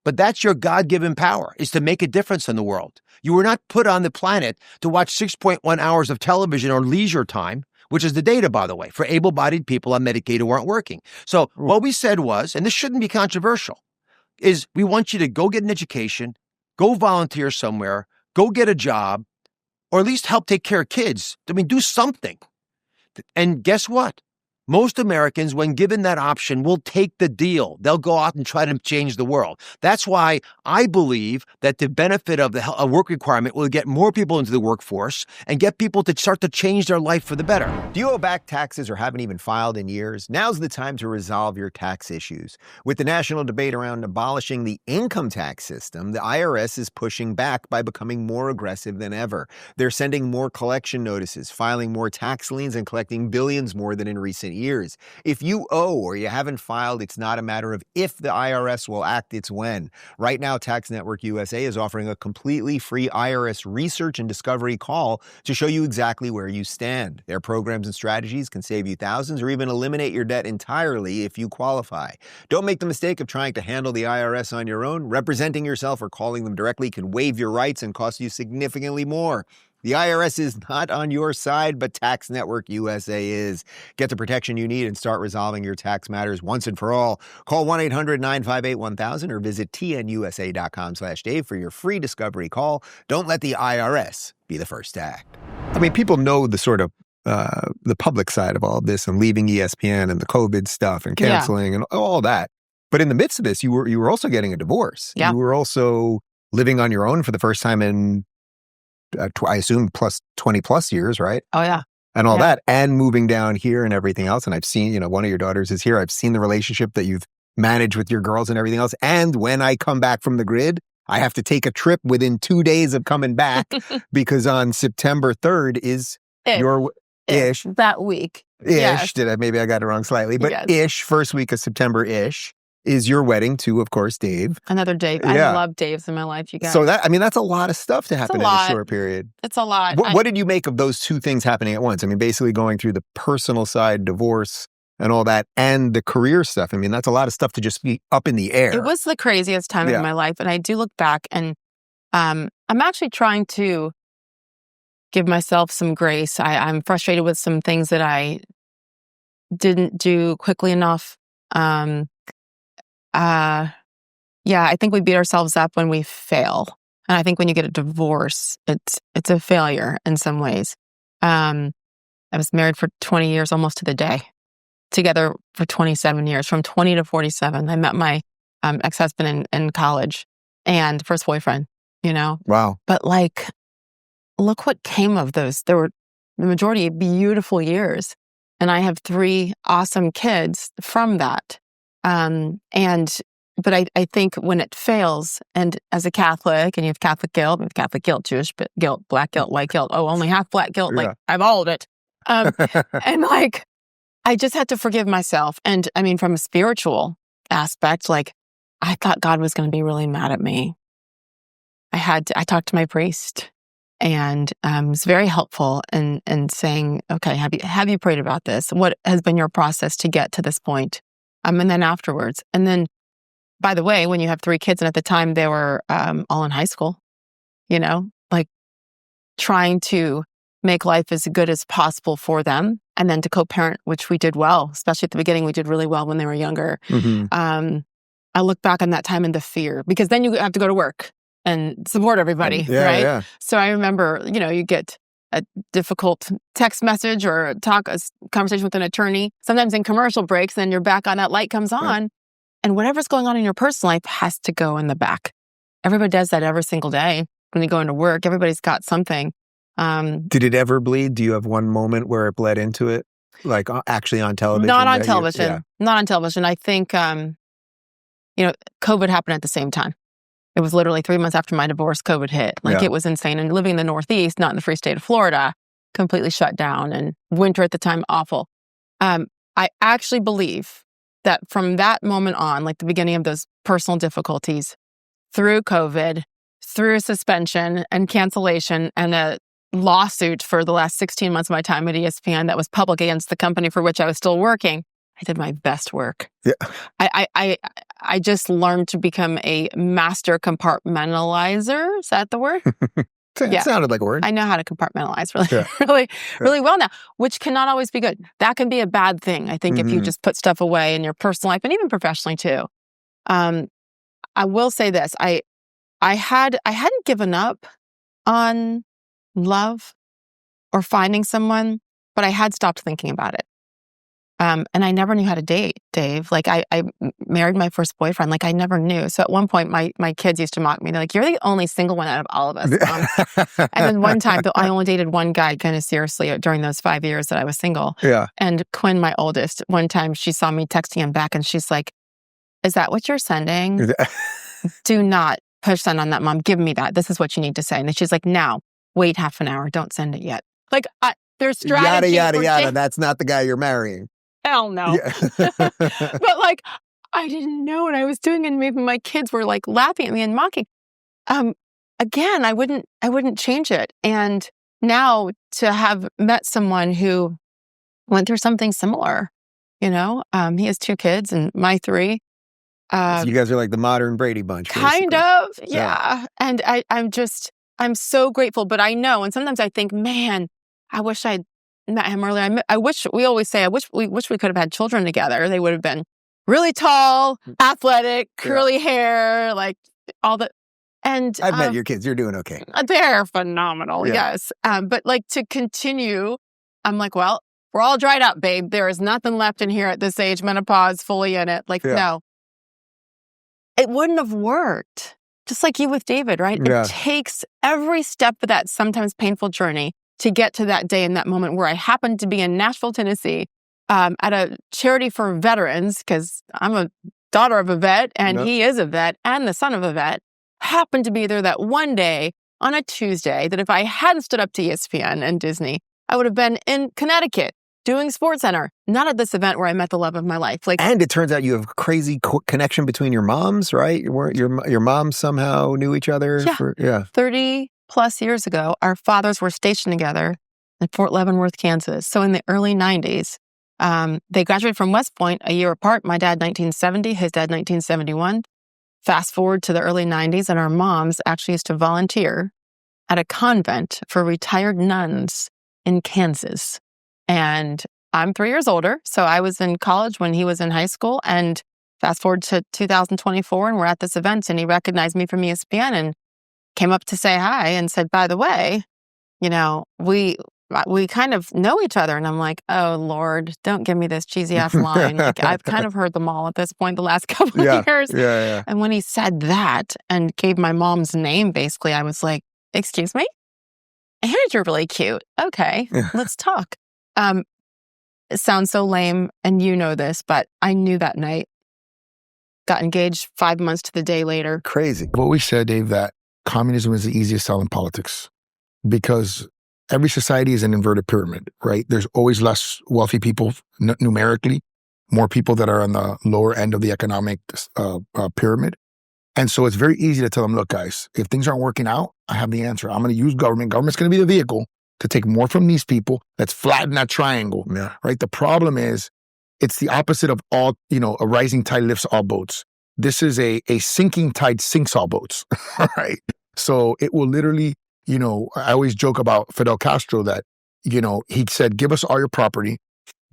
but that's your God-given power, is to make a difference in the world. You were not put on the planet to watch 6.1 hours of television or leisure time, which is the data, by the way, for able-bodied people on Medicaid who aren't working. So what we said was, and this shouldn't be controversial, is we want you to go get an education, go volunteer somewhere, go get a job, or at least help take care of kids. I mean, do something. And guess what? Most Americans, when given that option, will take the deal. They'll go out and try to change the world. That's why I believe that the benefit of a work requirement will get more people into the workforce and get people to start to change their life for the better. Do you owe back taxes or haven't even filed in years? Now's the time to resolve your tax issues. With the national debate around abolishing the income tax system, the IRS is pushing back by becoming more aggressive than ever. They're sending more collection notices, filing more tax liens, and collecting billions more than in recent years. If you owe or you haven't filed, it's not a matter of if the IRS will act, it's when. Right now, Tax Network USA is offering a completely free IRS research and discovery call to show you exactly where you stand. Their programs and strategies can save you thousands or even eliminate your debt entirely if you qualify. Don't make the mistake of trying to handle the IRS on your own. Representing yourself or calling them directly can waive your rights and cost you significantly more. The IRS is not on your side, but Tax Network USA is. Get the protection you need and start resolving your tax matters once and for all. Call 1-800-958-1000 or visit tnusa.com/Dave for your free discovery call. Don't let the IRS be the first to act. I mean, people know the sort of the public side of all of this and leaving ESPN and the COVID stuff and canceling and all that. But in the midst of this, you were also getting a divorce. Yeah. You were also living on your own for the first time in I assume plus 20 plus years, right? Oh, yeah. And all that, and moving down here and everything else. And I've seen, one of your daughters is here. I've seen the relationship that you've managed with your girls and everything else. And when I come back from the grid, I have to take a trip within 2 days of coming back because on September 3rd is your ish. That week. Ish. Yes. Maybe I got it wrong slightly, but Yes. ish, first week of September-ish is your wedding to, of course, Dave. Another Dave. Yeah. I love Daves in my life, you guys. So that's a lot of stuff to happen in a short period. It's a lot. What did you make of those two things happening at once? I mean, basically going through the personal side, divorce and all that, and the career stuff. I mean, that's a lot of stuff to just be up in the air. It was the craziest time of my life. And I do look back and I'm actually trying to give myself some grace. I'm frustrated with some things that I didn't do quickly enough. I think we beat ourselves up when we fail. And I think when you get a divorce, it's a failure in some ways. I was married for 20 years, almost to the day, together for 27 years, from 20 to 47. I met my ex-husband in college and first boyfriend, Wow. But look what came of those. There were the majority of beautiful years. And I have 3 awesome kids from that. But I think when it fails, and as a Catholic, and you have Catholic guilt, Jewish guilt, black guilt, white guilt, only half black guilt, I've all of it. And like, I just had to forgive myself. And I mean, from a spiritual aspect, like, I thought God was going to be really mad at me. I talked to my priest, and it was very helpful in saying, okay, have you prayed about this? What has been your process to get to this point? And then afterwards. And then, by the way, when you have 3 kids, and at the time they were all in high school, like trying to make life as good as possible for them, and then to co-parent, which we did well, especially at the beginning. We did really well when they were younger. Mm-hmm. I look back on that time in the fear, because then you have to go to work and support everybody, right? Yeah. So I remember, you get a difficult text message or a conversation with an attorney, sometimes in commercial breaks, then you're back on, that light comes on, and whatever's going on in your personal life has to go in the back. Everybody does that every single day when they go into work. Everybody's got something. Did it ever bleed? Do you have one moment where it bled into it? Like actually on television? Not on television. Not on television. I think, COVID happened at the same time. It was literally 3 months after my divorce, COVID hit. It was insane. And living in the Northeast, not in the free state of Florida, completely shut down. And winter at the time, awful. I actually believe that from that moment on, like the beginning of those personal difficulties, through COVID, through suspension and cancellation and a lawsuit for the last 16 months of my time at ESPN that was public against the company for which I was still working, I did my best work. Yeah. I just learned to become a master compartmentalizer. Is that the word? It sounded like a word. I know how to compartmentalize really well now, which cannot always be good. That can be a bad thing, I think, if you just put stuff away in your personal life and even professionally too. I will say this. I hadn't given up on love or finding someone, but I had stopped thinking about it. And I never knew how to date, Dave. Like I married my first boyfriend. Like I never knew. So at one point, my kids used to mock me. They're like, "You're the only single one out of all of us." And then one time, I only dated one guy kind of seriously during those 5 years that I was single. Yeah. And Quinn, my oldest, one time she saw me texting him back, and she's like, "Is that what you're sending? Do not push send on that, Mom. Give me that. This is what you need to say." And then she's like, "Now, wait half an hour. Don't send it yet." Like there's strategy. Yada, yada. That's not the guy you're marrying. Hell no. Yeah. But like, I didn't know what I was doing, and maybe my kids were like laughing at me and mocking. Again, I wouldn't change it. And now to have met someone who went through something similar, he has 2 kids and my 3. So you guys are like the modern Brady Bunch. Kind basically. of, yeah. And I'm so grateful. But I know, and sometimes I think, man, I wish I'd met him earlier. I wish we could have had children together. They would have been really tall, athletic, curly hair, like all the. And I've met your kids. You're doing okay. They're phenomenal. Yeah. Yes. But like to continue, I'm like, well, we're all dried up, babe. There is nothing left in here at this age, menopause fully in it. Like, no, it wouldn't have worked. Just like you with David, right? Yeah. It takes every step of that sometimes painful journey to get to that day and that moment where I happened to be in Nashville, Tennessee, at a charity for veterans, because I'm a daughter of a vet and he is a vet and the son of a vet. Happened to be there that one day on a Tuesday that if I hadn't stood up to ESPN and Disney, I would have been in Connecticut doing SportsCenter, not at this event where I met the love of my life. And it turns out you have a crazy connection between your moms, right? Your moms somehow knew each other. 30 plus years ago, our fathers were stationed together in Fort Leavenworth, Kansas. So in the early 90s, they graduated from West Point a year apart. My dad, 1970, his dad, 1971. Fast forward to the early 90s, and our moms actually used to volunteer at a convent for retired nuns in Kansas. And I'm 3 years older, so I was in college when he was in high school. And fast forward to 2024, and we're at this event, and he recognized me from ESPN and came up to say hi and said, "By the way, we kind of know each other." And I'm like, oh, Lord, don't give me this cheesy ass line. Like, I've kind of heard them all at this point the last couple of years. Yeah. And when he said that and gave my mom's name, basically, I was like, excuse me? I heard you're really cute. Okay, let's talk. It sounds so lame, and you know this, but I knew that night. Got engaged 5 months to the day later. Crazy. I've always said, Dave, that communism is the easiest sell in politics because every society is an inverted pyramid, right? There's always less wealthy people numerically, more people that are on the lower end of the economic pyramid. And so it's very easy to tell them, look, guys, if things aren't working out, I have the answer. I'm going to use government. Government's going to be the vehicle to take more from these people. Let's flatten that triangle, right? The problem is it's the opposite of all, a rising tide lifts all boats. This is a sinking tide sinks all boats, right? So it will literally, I always joke about Fidel Castro that, he said, give us all your property,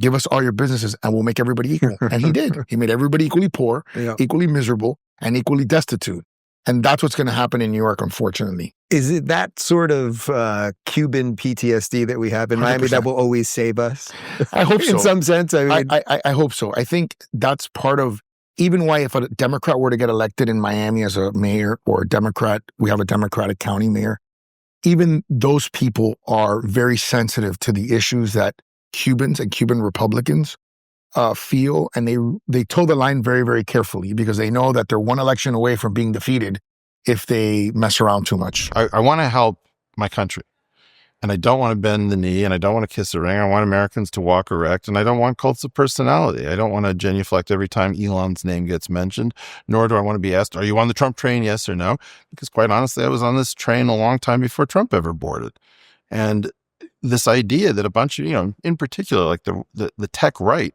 give us all your businesses, and we'll make everybody equal. And he did. He made everybody equally poor, equally miserable, and equally destitute. And that's what's going to happen in New York, unfortunately. Is it that sort of Cuban PTSD that we have in Miami 100%. that will always save us? I hope so. In some sense, I mean, I hope so. I think that's part of even why if a Democrat were to get elected in Miami as a mayor or a Democrat, we have a Democratic county mayor, even those people are very sensitive to the issues that Cubans and Cuban Republicans feel, and they toe the line very, very carefully because they know that they're one election away from being defeated if they mess around too much. I want to help my country, and I don't want to bend the knee, and I don't want to kiss the ring. I want Americans to walk erect, and I don't want cults of personality. I don't want to genuflect every time Elon's name gets mentioned, nor do I want to be asked, are you on the Trump train, yes or no? Because quite honestly, I was on this train a long time before Trump ever boarded. And this idea that a bunch of, in particular, like the tech right,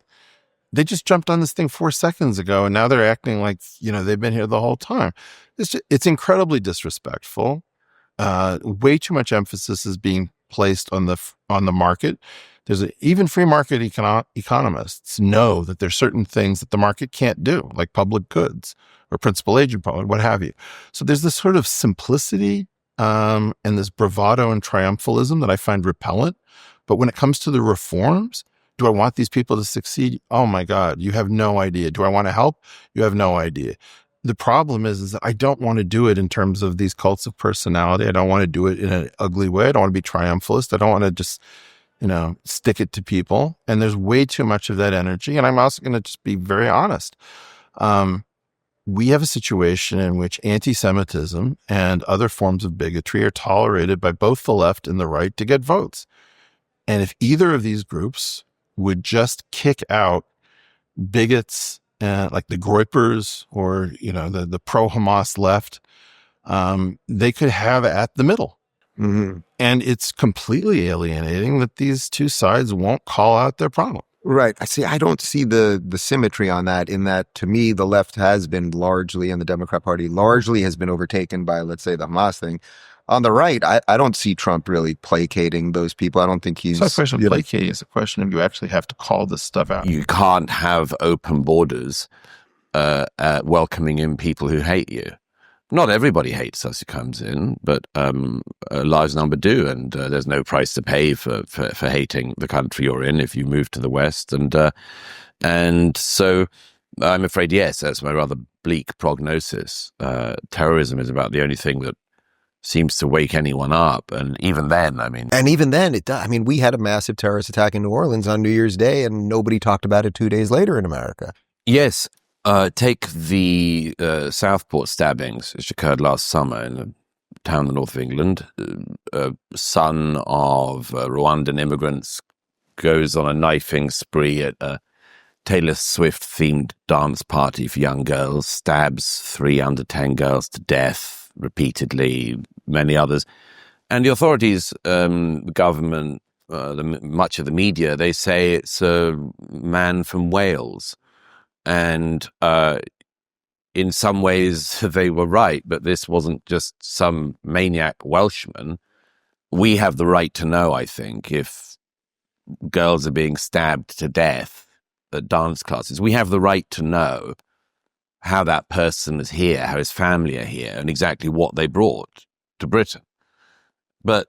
they just jumped on this thing 4 seconds ago, and now they're acting like, they've been here the whole time. It's incredibly disrespectful. Way too much emphasis is being placed on the market. Even free market economists know that there's certain things that the market can't do, like public goods or principal agent policy, what have you. So there's this sort of simplicity and this bravado and triumphalism that I find repellent. But when it comes to the reforms, do I want these people to succeed? Oh my God, you have no idea. Do I want to help? You have no idea. The problem is that I don't want to do it in terms of these cults of personality. I don't want to do it in an ugly way. I don't want to be triumphalist. I don't want to just, stick it to people. And there's way too much of that energy. And I'm also going to just be very honest. We have a situation in which anti-Semitism and other forms of bigotry are tolerated by both the left and the right to get votes. And if either of these groups would just kick out bigots like the Groypers or, the pro-Hamas left, they could have at the middle. Mm-hmm. And it's completely alienating that these two sides won't call out their problem. Right. I don't see the symmetry on that, in that, to me, the left has been largely, and the Democrat Party largely has been overtaken by, let's say, the Hamas thing. On the right, I don't see Trump really placating those people. I don't think he's... It's not a question of placating. It's a question of you actually have to call this stuff out. You can't have open borders welcoming in people who hate you. Not everybody hates us who comes in, but a large number do, and there's no price to pay for hating the country you're in if you move to the West. And so I'm afraid, yes, that's my rather bleak prognosis. Terrorism is about the only thing that seems to wake anyone up. And even then, it does. We had a massive terrorist attack in New Orleans on New Year's Day, and nobody talked about it 2 days later in America. Yes. Take the Southport stabbings, which occurred last summer in a town in the north of England. A son of Rwandan immigrants goes on a knifing spree at a Taylor Swift-themed dance party for young girls, stabs 3 under 10 girls to death repeatedly, many others. And the authorities, the government, much of the media, they say it's a man from Wales. And in some ways, they were right, but this wasn't just some maniac Welshman. We have the right to know, I think, if girls are being stabbed to death at dance classes. We have the right to know how that person is here, how his family are here, and exactly what they brought to Britain. But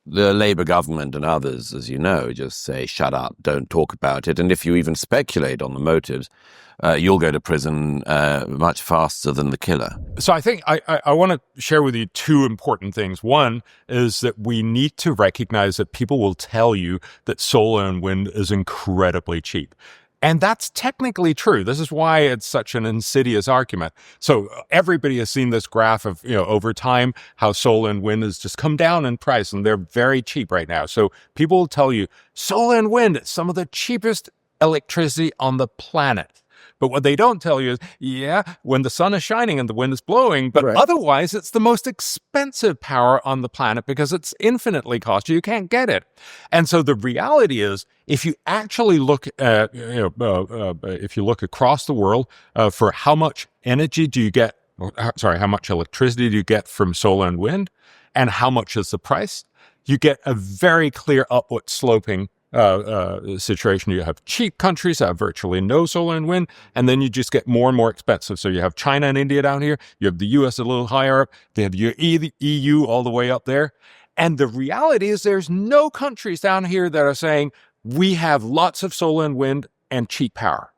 the Labour government and others, as you know, just say, shut up, don't talk about it. And if you even speculate on the motives, you'll go to prison much faster than the killer. So I think I want to share with you 2 important things. One is that we need to recognize that people will tell you that solar and wind is incredibly cheap. And that's technically true. This is why it's such an insidious argument. So everybody has seen this graph of, over time, how solar and wind has just come down in price, and they're very cheap right now. So people will tell you, solar and wind is some of the cheapest electricity on the planet. But what they don't tell you is, when the sun is shining and the wind is blowing, but otherwise it's the most expensive power on the planet because it's infinitely costly. You can't get it. And so the reality is, if you actually look at, if you look across the world for how much energy do you get, how much electricity do you get from solar and wind, and how much is the price, you get a very clear upward sloping situation. You have cheap countries that have virtually no solar and wind, and then you just get more and more expensive. So you have China and India down here, you have the US a little higher up, they have your EU all the way up there. And the reality is there's no countries down here that are saying, we have lots of solar and wind and cheap power.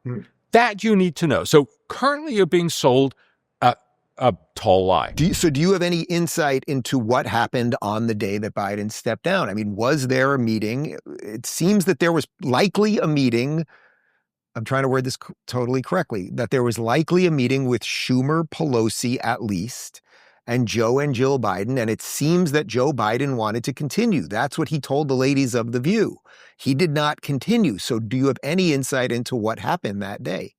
That you need to know. So currently you're being sold a tall lie. Do you have any insight into what happened on the day that Biden stepped down? I mean, was there a meeting? It seems that there was likely a meeting. I'm trying to word this totally correctly, that there was likely a meeting with Schumer, Pelosi at least, and Joe and Jill Biden. And it seems that Joe Biden wanted to continue. That's what he told the ladies of The View. He did not continue. So do you have any insight into what happened that day?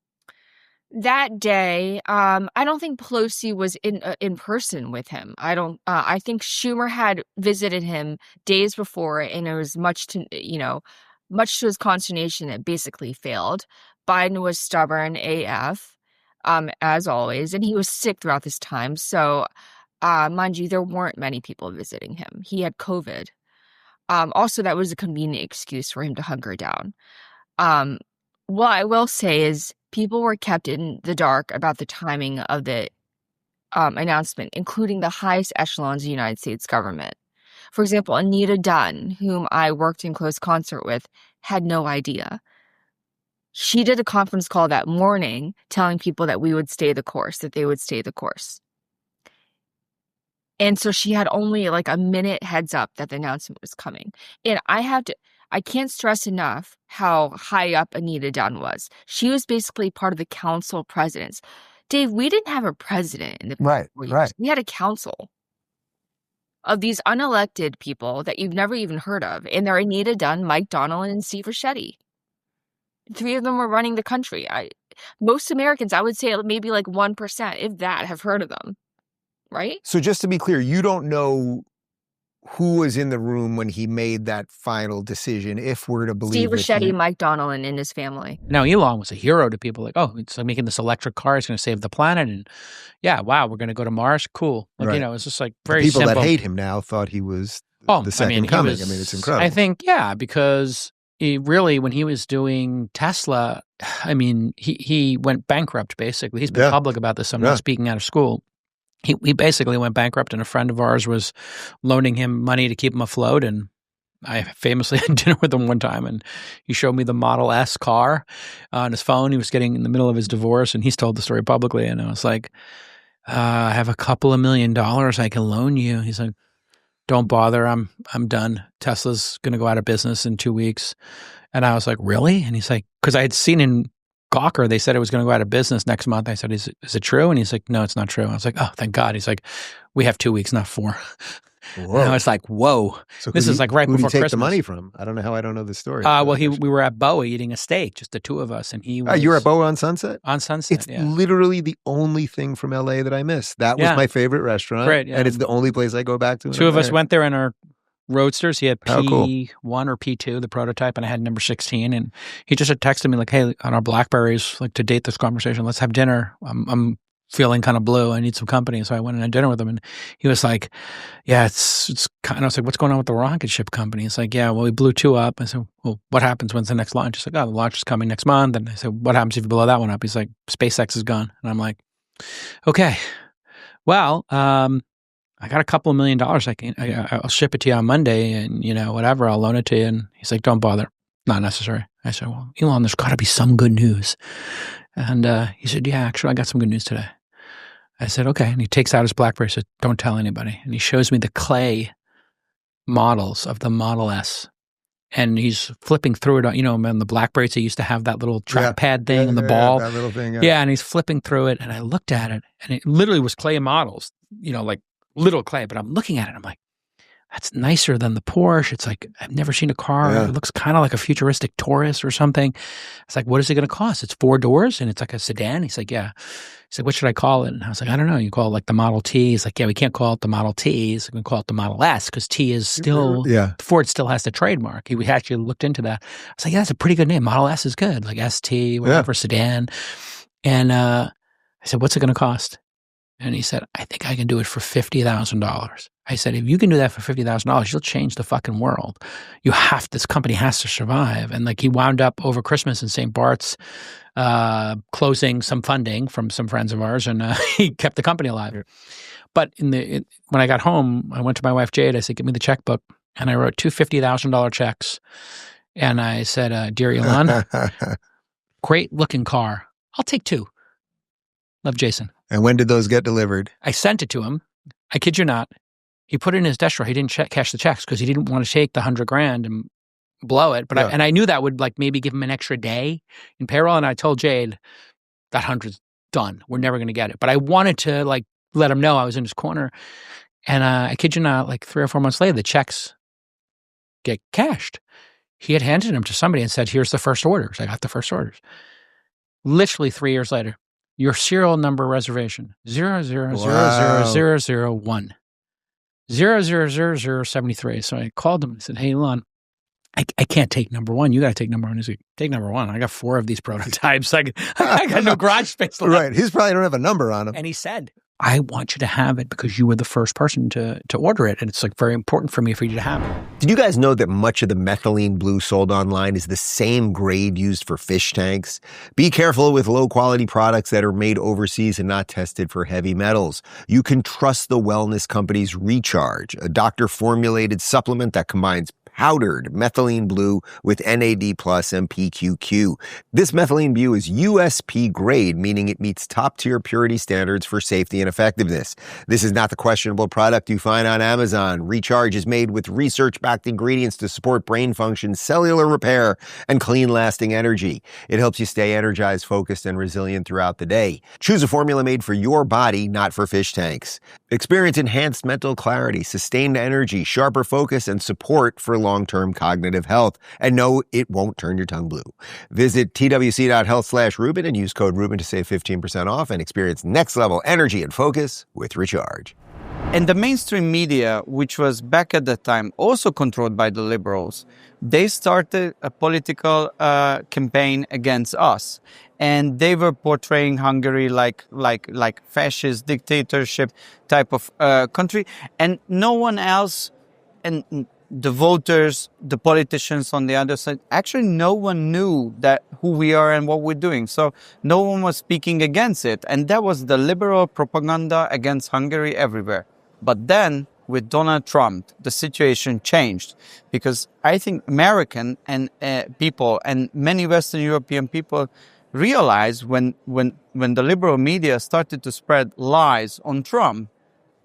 That day, I don't think Pelosi was in person with him. I think Schumer had visited him days before, and it was much to his consternation, it basically failed. Biden was stubborn AF, as always, and he was sick throughout this time. So, mind you, there weren't many people visiting him. He had COVID. Also, that was a convenient excuse for him to hunker down. What I will say is, people were kept in the dark about the timing of the announcement, including the highest echelons of the United States government. For example, Anita Dunn, whom I worked in close concert with, had no idea. She did a conference call that morning telling people that we would stay the course, that they would stay the course. And so she had only like a minute heads up that the announcement was coming. And I can't stress enough how high up Anita Dunn was. She was basically part of the council of presidents. Dave, we didn't have a president in the right. We had a council of these unelected people that you've never even heard of. And they're Anita Dunn, Mike Donnellan, and Steve Ricchetti. 3 of them were running the country. Most Americans, I would say maybe like 1%, if that, have heard of them. Right? So just to be clear, you don't know who was in the room when he made that final decision, if we're to believe Steve Ricchetti, Mike Donnellan, and his family. Now, Elon was a hero to people. Like, oh, it's like making this electric car. It's going to save the planet. And wow, we're going to go to Mars. Cool. Like, it's just like very people simple. That hate him now thought he was the second coming. It's incredible. I think, because really, when he was doing Tesla, he went bankrupt, basically. He's been public about this. I'm not speaking out of school. He basically went bankrupt, and a friend of ours was loaning him money to keep him afloat. And I famously had dinner with him one time, and he showed me the Model S car on his phone. He was getting in the middle of his divorce, and he's told the story publicly. And I was like, I have a couple of $1 million I can loan you. He's like, don't bother. I'm done. Tesla's going to go out of business in 2 weeks. And I was like, really? And he's like, because I had seen in Gawker, they said it was going to go out of business next month. I said, is it true? And he's like, no, it's not true. I was like, oh, thank God. He's like, we have 2 weeks, not 4. Whoa. And I was like, whoa. So this is like right before Christmas. Who did he take the money from? I don't know how I don't know the story. We were at Boa eating a steak, just the 2 of us. And he was... you were at Boa on Sunset? On Sunset, It's literally the only thing from LA that I miss. That was my favorite restaurant. Great, and it's the only place I go back to. 2 of us went there in our Roadsters. He had P1 or P2, the prototype, and I had number 16. And he just had texted me like, hey, on our Blackberries, like to date this conversation, let's have dinner. I'm feeling kind of blue. I need some company. So I went and had dinner with him, and he was like, yeah, it's kind of, I was like, what's going on with the rocket ship company? He's like, yeah, well, we blew 2 up. I said, well, what happens? When's the next launch? He's like, oh, the launch is coming next month. And I said, what happens if you blow that one up? He's like, SpaceX is gone. And I'm like, okay, well, I got a couple of $1 million. I'll ship it to you on Monday, and whatever, I'll loan it to you. And he's like, don't bother, not necessary. I said, well, Elon, there's got to be some good news. And he said, yeah, actually, I got some good news today. I said, okay. And he takes out his BlackBerry, says, don't tell anybody. And he shows me the clay models of the Model S. and he's flipping through it. On the BlackBerries, they used to have that little trackpad thing and the ball. That little thing. Yeah, and he's flipping through it, and I looked at it, and it literally was clay models, like little clay. But I'm looking at it, I'm like, that's nicer than the Porsche. It's like, I've never seen a car. Yeah. It looks kind of like a futuristic Taurus or something. It's like, what is it going to cost? It's 4 doors and it's like a sedan. He's like, yeah. He's like, what should I call it? And I was like, I don't know. You call it like the Model T. He's like, yeah, we can't call it the Model T. He's like, we call it the Model S because T is still, Ford still has the trademark. We actually looked into that. I was like, yeah, that's a pretty good name. Model S is good. Like ST, whatever, sedan. And I said, what's it going to cost? And he said, I think I can do it for $50,000. I said, if you can do that for $50,000, you'll change the fucking world. This company has to survive. And like he wound up over Christmas in St. Bart's closing some funding from some friends of ours, and he kept the company alive. But when I got home, I went to my wife, Jade. I said, give me the checkbook. And I wrote 2 $50,000 checks. And I said, dear Elon, great looking car. I'll take 2. Love, Jason. And when did those get delivered? I sent it to him. I kid you not. He put it in his desk drawer. He didn't cash the checks because he didn't want to take the $100,000 and blow it. But I knew that would like maybe give him an extra day in payroll. And I told Jade that 100's done. We're never going to get it. But I wanted to like let him know I was in his corner. And I kid you not, like 3 or 4 months later, the checks get cashed. He had handed them to somebody and said, here's the first orders. I got the first orders. Literally 3 years later, your serial number reservation, 0000001. 0000073. So I called him and said, hey, Elon, I can't take number 1. You got to take number 1. He's like, take number 1. I got 4 of these prototypes. I got no garage space left. Right. His probably don't have a number on him. And he said, I want you to have it because you were the first person to order it. And it's like very important for me for you to have it. Did you guys know that much of the methylene blue sold online is the same grade used for fish tanks? Be careful with low quality products that are made overseas and not tested for heavy metals. You can trust the wellness company's Recharge, a doctor formulated supplement that combines powdered methylene blue with NAD plus and PQQ. This methylene blue is USP grade, meaning it meets top-tier purity standards for safety and effectiveness. This is not the questionable product you find on Amazon. Recharge is made with research-backed ingredients to support brain function, cellular repair, and clean, lasting energy. It helps you stay energized, focused, and resilient throughout the day. Choose a formula made for your body, not for fish tanks. Experience enhanced mental clarity, sustained energy, sharper focus, and support for long-term cognitive health. And no, it won't turn your tongue blue. Visit twc.health/Rubin and use code Rubin to save 15% off and experience next-level energy and focus with Recharge. And the mainstream media, which was back at that time also controlled by the liberals, they started a political campaign against us. And they were portraying Hungary like fascist dictatorship type of country. And no one else, and the voters, the politicians on the other side, actually no one knew that who we are and what we're doing. So no one was speaking against it. And that was the liberal propaganda against Hungary everywhere. But then with Donald Trump, the situation changed because I think American and people and many Western European people realized when the liberal media started to spread lies on Trump,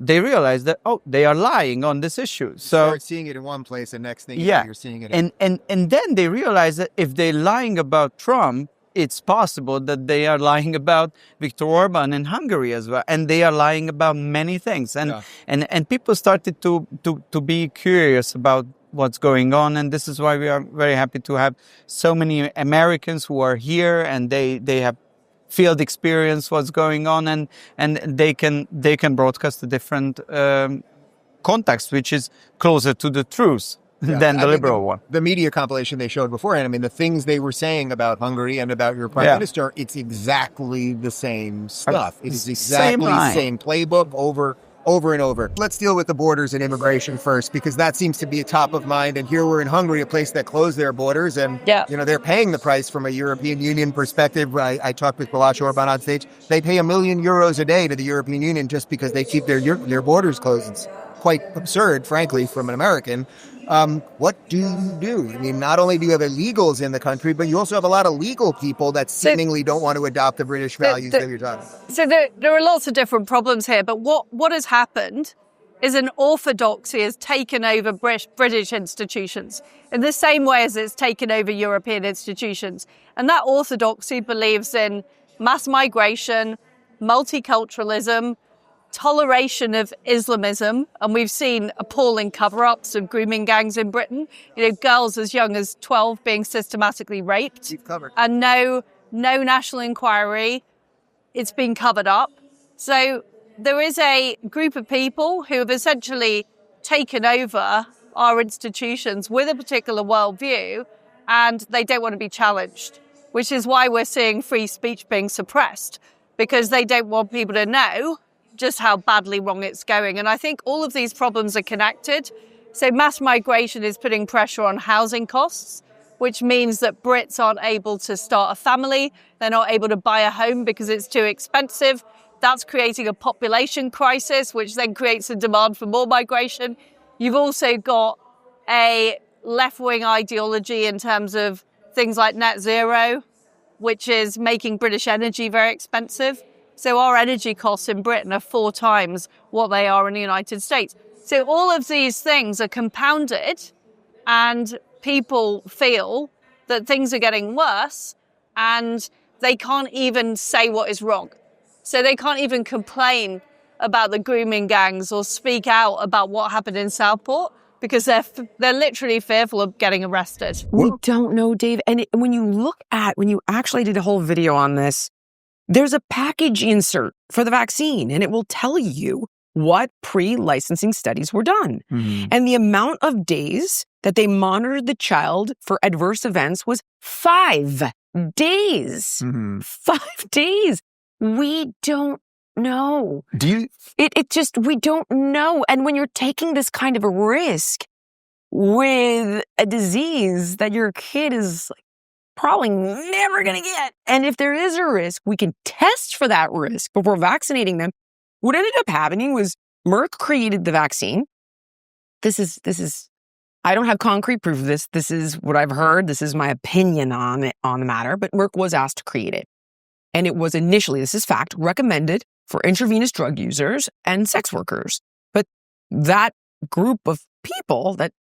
they realized that, they are lying on this issue. So start seeing it in one place, and next thing you're seeing it. And then they realized that if they're lying about Trump, it's possible that they are lying about Viktor Orban in Hungary as well, and they are lying about many things. And people started to be curious about what's going on, and this is why we are very happy to have so many Americans who are here, and they have field experience what's going on, and they can broadcast a different context, which is closer to the truth than the liberal one. The media compilation they showed beforehand, I mean, the things they were saying about Hungary and about your prime minister, it's exactly the same stuff. It is exactly the same playbook over and over. Let's deal with the borders and immigration first, because that seems to be top of mind. And here we're in Hungary, a place that closed their borders, and they're paying the price from a European Union perspective. I talked with Balázs Orbán on stage. They pay €1 million a day to the European Union just because they keep their borders closed. It's quite absurd, frankly, from an American. What do you do? I mean, not only do you have illegals in the country, but you also have a lot of legal people that seemingly don't want to adopt the British values that you're talking about. So there are lots of different problems here, but what has happened is an orthodoxy has taken over British institutions in the same way as it's taken over European institutions. And that orthodoxy believes in mass migration, multiculturalism, toleration of Islamism, and we've seen appalling cover-ups of grooming gangs in Britain. Girls as young as 12 being systematically raped, and no national inquiry. It's been covered up. So there is a group of people who have essentially taken over our institutions with a particular worldview, and they don't want to be challenged, which is why we're seeing free speech being suppressed, because they don't want people to know just how badly wrong it's going. And I think all of these problems are connected. So mass migration is putting pressure on housing costs, which means that Brits aren't able to start a family. They're not able to buy a home because it's too expensive. That's creating a population crisis, which then creates a demand for more migration. You've also got a left-wing ideology in terms of things like net zero, which is making British energy very expensive. So our energy costs in Britain are 4 times what they are in the United States. So all of these things are compounded, and people feel that things are getting worse, and they can't even say what is wrong. So they can't even complain about the grooming gangs or speak out about what happened in Southport, because they're literally fearful of getting arrested. We don't know, Dave. And when you actually did a whole video on this, there's a package insert for the vaccine, and it will tell you what pre-licensing studies were done. Mm-hmm. And the amount of days that they monitored the child for adverse events was 5 days. Mm-hmm. 5 days. We don't know. We don't know. And when you're taking this kind of a risk with a disease that your kid is probably never going to get, and if there is a risk, we can test for that risk before vaccinating them. What ended up happening was Merck created the vaccine. This is, I don't have concrete proof of this. This is what I've heard. This is my opinion on the matter, but Merck was asked to create it. And it was initially, this is fact, recommended for intravenous drug users and sex workers. But that group of people, that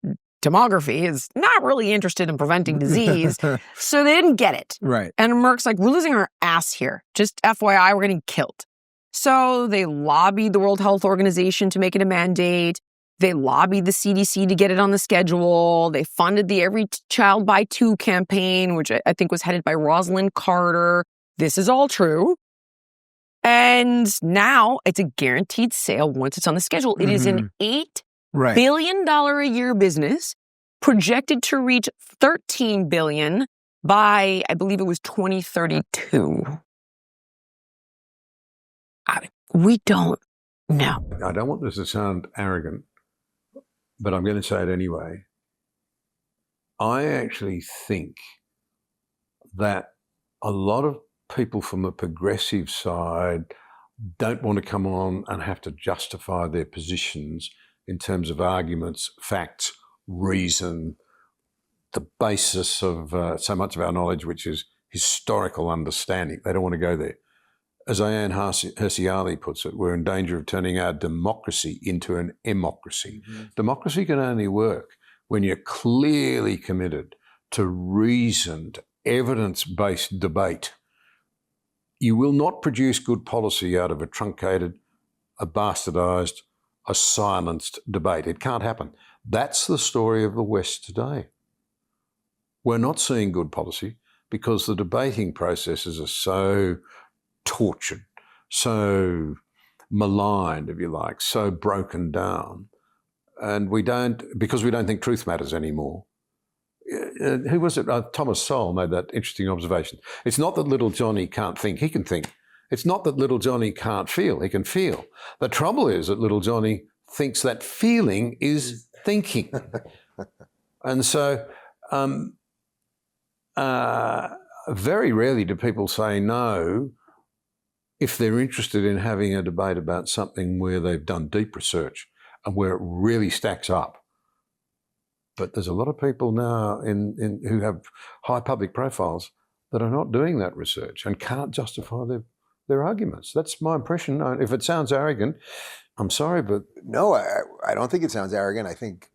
demography, is not really interested in preventing disease, so they didn't get it. Right. And Merck's like, we're losing our ass here. Just FYI, we're getting killed. So they lobbied the World Health Organization to make it a mandate. They lobbied the CDC to get it on the schedule. They funded the Every Child Buy 2 campaign, which I think was headed by Rosalind Carter. This is all true. And now it's a guaranteed sale once it's on the schedule. It is an $8 billion a year business, projected to reach $13 billion by, I believe it was 2032. We don't know. I don't want this to sound arrogant, but I'm going to say it anyway. I actually think that a lot of people from the progressive side don't want to come on and have to justify their positions in terms of arguments, facts, reason, the basis of so much of our knowledge, which is historical understanding. They don't want to go there. As Ayaan Hirsi Ali puts it, we're in danger of turning our democracy into an emocracy. Mm-hmm. Democracy can only work when you're clearly committed to reasoned, evidence-based debate. You will not produce good policy out of a truncated, a bastardized, a silenced debate. It can't happen. That's the story of the West today. We're not seeing good policy because the debating processes are so tortured, so maligned, if you like, so broken down. And because we don't think truth matters anymore. Who was it? Thomas Sowell made that interesting observation. It's not that little Johnny can't think, he can think. It's not that little Johnny can't feel, he can feel. The trouble is that little Johnny thinks that feeling is thinking. And so very rarely do people say no if they're interested in having a debate about something where they've done deep research and where it really stacks up. But there's a lot of people now who have high public profiles that are not doing that research and can't justify their arguments. That's my impression. If it sounds arrogant, I'm sorry, but no, I don't think it sounds arrogant. I think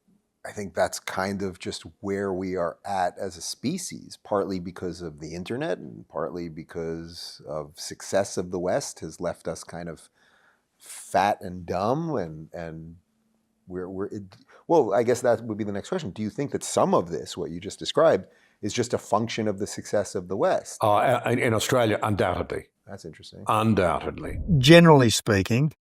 that's kind of just where we are at as a species, partly because of the internet and partly because of success of the West has left us kind of fat and dumb, and well, I guess that would be the next question. Do you think that some of this, what you just described, is just a function of the success of the West? In Australia, undoubtedly. That's interesting. Undoubtedly. Generally speaking,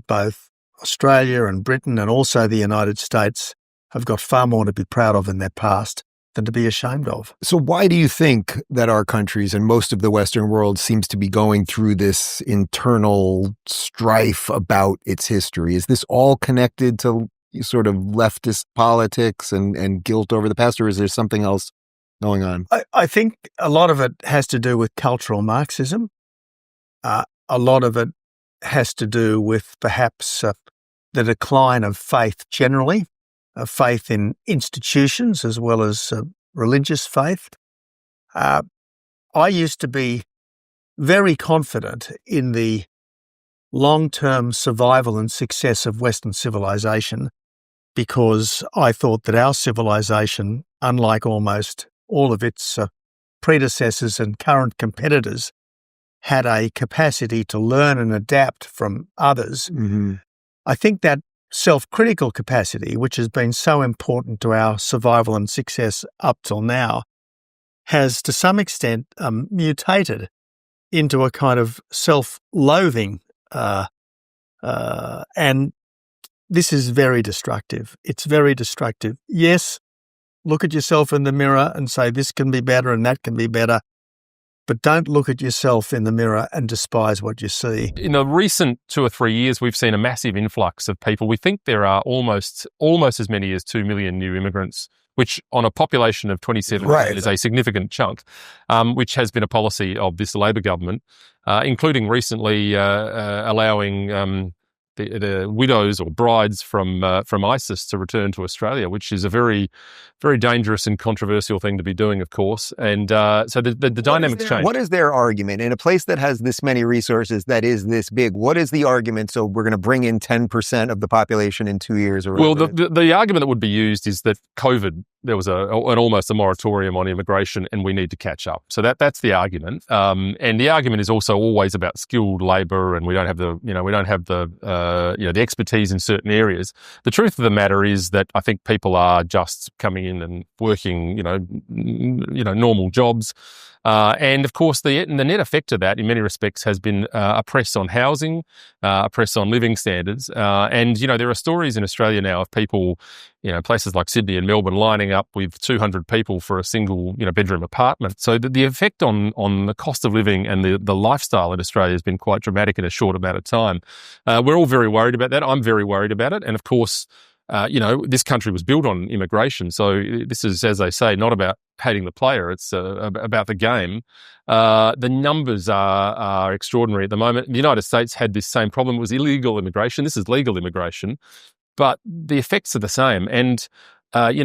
both Australia and Britain and also the United States have got far more to be proud of in their past than to be ashamed of. So why do you think that our countries and most of the Western world seems to be going through this internal strife about its history? Is this all connected to sort of leftist politics and guilt over the past, or is there something else going on? I think a lot of it has to do with cultural Marxism. A lot of it has to do with perhaps the decline of faith generally, faith in institutions as well as religious faith. I used to be very confident in the long-term survival and success of Western civilization because I thought that our civilization, unlike almost all of its predecessors and current competitors, had a capacity to learn and adapt from others. Mm-hmm. I think that self-critical capacity, which has been so important to our survival and success up till now, has to some extent mutated into a kind of self-loathing, and this is very destructive. It's very destructive. Yes, look at yourself in the mirror and say this can be better and that can be better, but don't look at yourself in the mirror and despise what you see. In the recent 2 or 3 years, we've seen a massive influx of people. We think there are almost as many as 2 million new immigrants, which on a population of 27 million is a significant chunk, which has been a policy of this Labor government, including recently allowing the widows or brides from ISIS to return to Australia, which is a very, very dangerous and controversial thing to be doing, of course. And so the dynamics change. What is their argument in a place that has this many resources, that is this big? What is the argument? So we're going to bring in 10% of the population in 2 years, or well, the argument that would be used is that COVID, there was almost a moratorium on immigration, and we need to catch up. So that's the argument. And the argument is also always about skilled labour, and we don't have the expertise in certain areas. The truth of the matter is that I think people are just coming in and working, normal jobs. And of course, the net effect of that, in many respects, has been a press on housing, a press on living standards. And there are stories in Australia now of people, places like Sydney and Melbourne lining up with 200 people for a single, bedroom apartment. So the effect on the cost of living and the lifestyle in Australia has been quite dramatic in a short amount of time. We're all very worried about that. I'm very worried about it. And of course, this country was built on immigration. So this is, as they say, not about hating the player. It's about the game. The numbers are extraordinary at the moment. The United States had this same problem. It was illegal immigration. This is legal immigration. But the effects are the same. And, you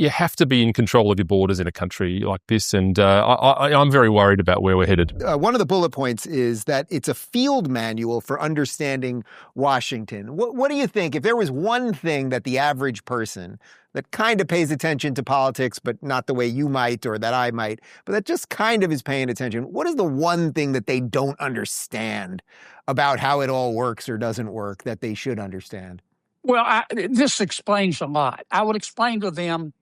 have to be in control of your borders in a country like this. And I'm very worried about where we're headed. One of the bullet points is that it's a field manual for understanding Washington. What do you think? If there was one thing that the average person that kind of pays attention to politics, but not the way you might or that I might, but that just kind of is paying attention, what is the one thing that they don't understand about how it all works or doesn't work that they should understand? Well, this explains a lot. I would explain to them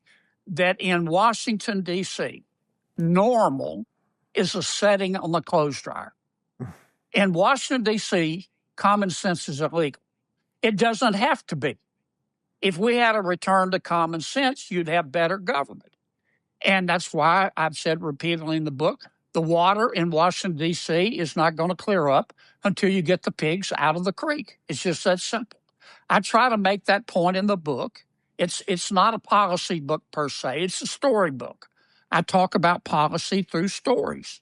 that in Washington, D.C., normal is a setting on the clothes dryer. In Washington, D.C., common sense is illegal. It doesn't have to be. If we had a return to common sense, you'd have better government. And that's why I've said repeatedly in the book, the water in Washington, D.C. is not going to clear up until you get the pigs out of the creek. It's just that simple. I try to make that point in the book. It's not a policy book per se. It's a story book. I talk about policy through stories.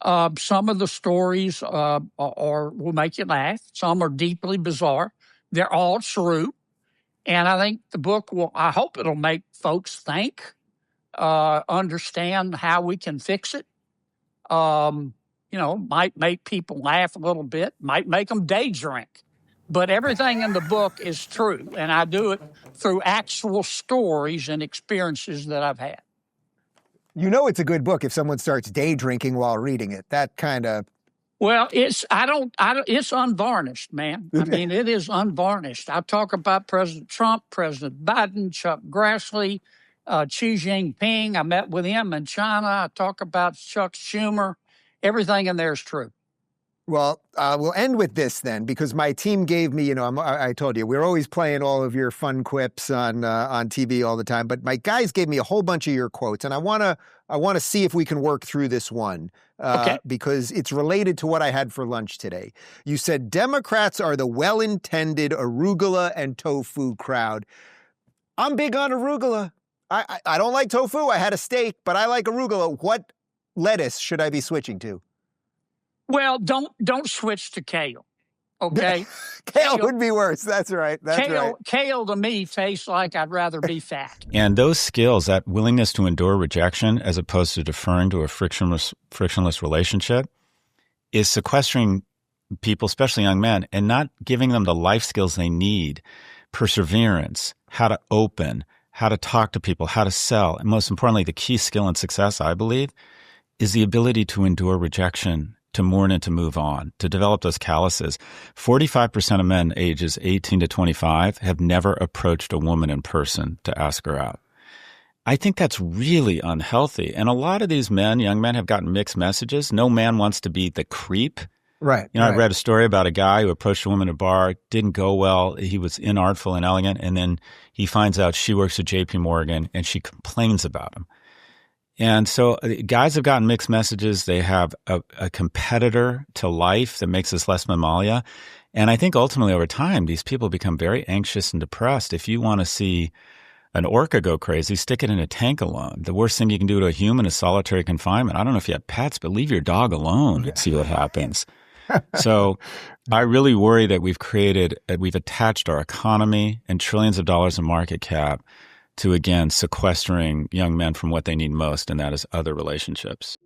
Some of the stories will make you laugh. Some are deeply bizarre. They're all true. And I think the book I hope it'll make folks think, understand how we can fix it. might make people laugh a little bit, might make them day drink. But everything in the book is true, and I do it through actual stories and experiences that I've had. It's a good book if someone starts day drinking while reading it. That kind of... Well, it's unvarnished, man. I mean, it is unvarnished. I talk about President Trump, President Biden, Chuck Grassley, Xi Jinping. I met with him in China. I talk about Chuck Schumer. Everything in there is true. Well, we'll end with this then, because my team gave me, I told you, we're always playing all of your fun quips on TV all the time, but my guys gave me a whole bunch of your quotes, and I want to see if we can work through this one, because it's related to what I had for lunch today. You said, Democrats are the well-intended arugula and tofu crowd. I'm big on arugula. I don't like tofu. I had a steak, but I like arugula. What lettuce should I be switching to? Well, don't switch to kale, okay? Kale would be worse. That's right. Kale to me tastes like I'd rather be fat. And those skills, that willingness to endure rejection as opposed to deferring to a frictionless relationship, is sequestering people, especially young men, and not giving them the life skills they need, perseverance, how to open, how to talk to people, how to sell. And most importantly, the key skill in success, I believe, is the ability to endure rejection, to mourn and to move on, to develop those calluses. 45% of men ages 18 to 25 have never approached a woman in person to ask her out. I think that's really unhealthy. And a lot of these men, young men, have gotten mixed messages. No man wants to be the creep. Right. I read a story about a guy who approached a woman at a bar, didn't go well. He was inartful and elegant. And then he finds out she works at JP Morgan and she complains about him. And so guys have gotten mixed messages. They have a competitor to life that makes us less mammalia. And I think ultimately over time, these people become very anxious and depressed. If you want to see an orca go crazy, stick it in a tank alone. The worst thing you can do to a human is solitary confinement. I don't know if you have pets, but leave your dog alone and see what happens. So I really worry that we've attached our economy and trillions of dollars in market cap to, again, sequestering young men from what they need most, and that is other relationships.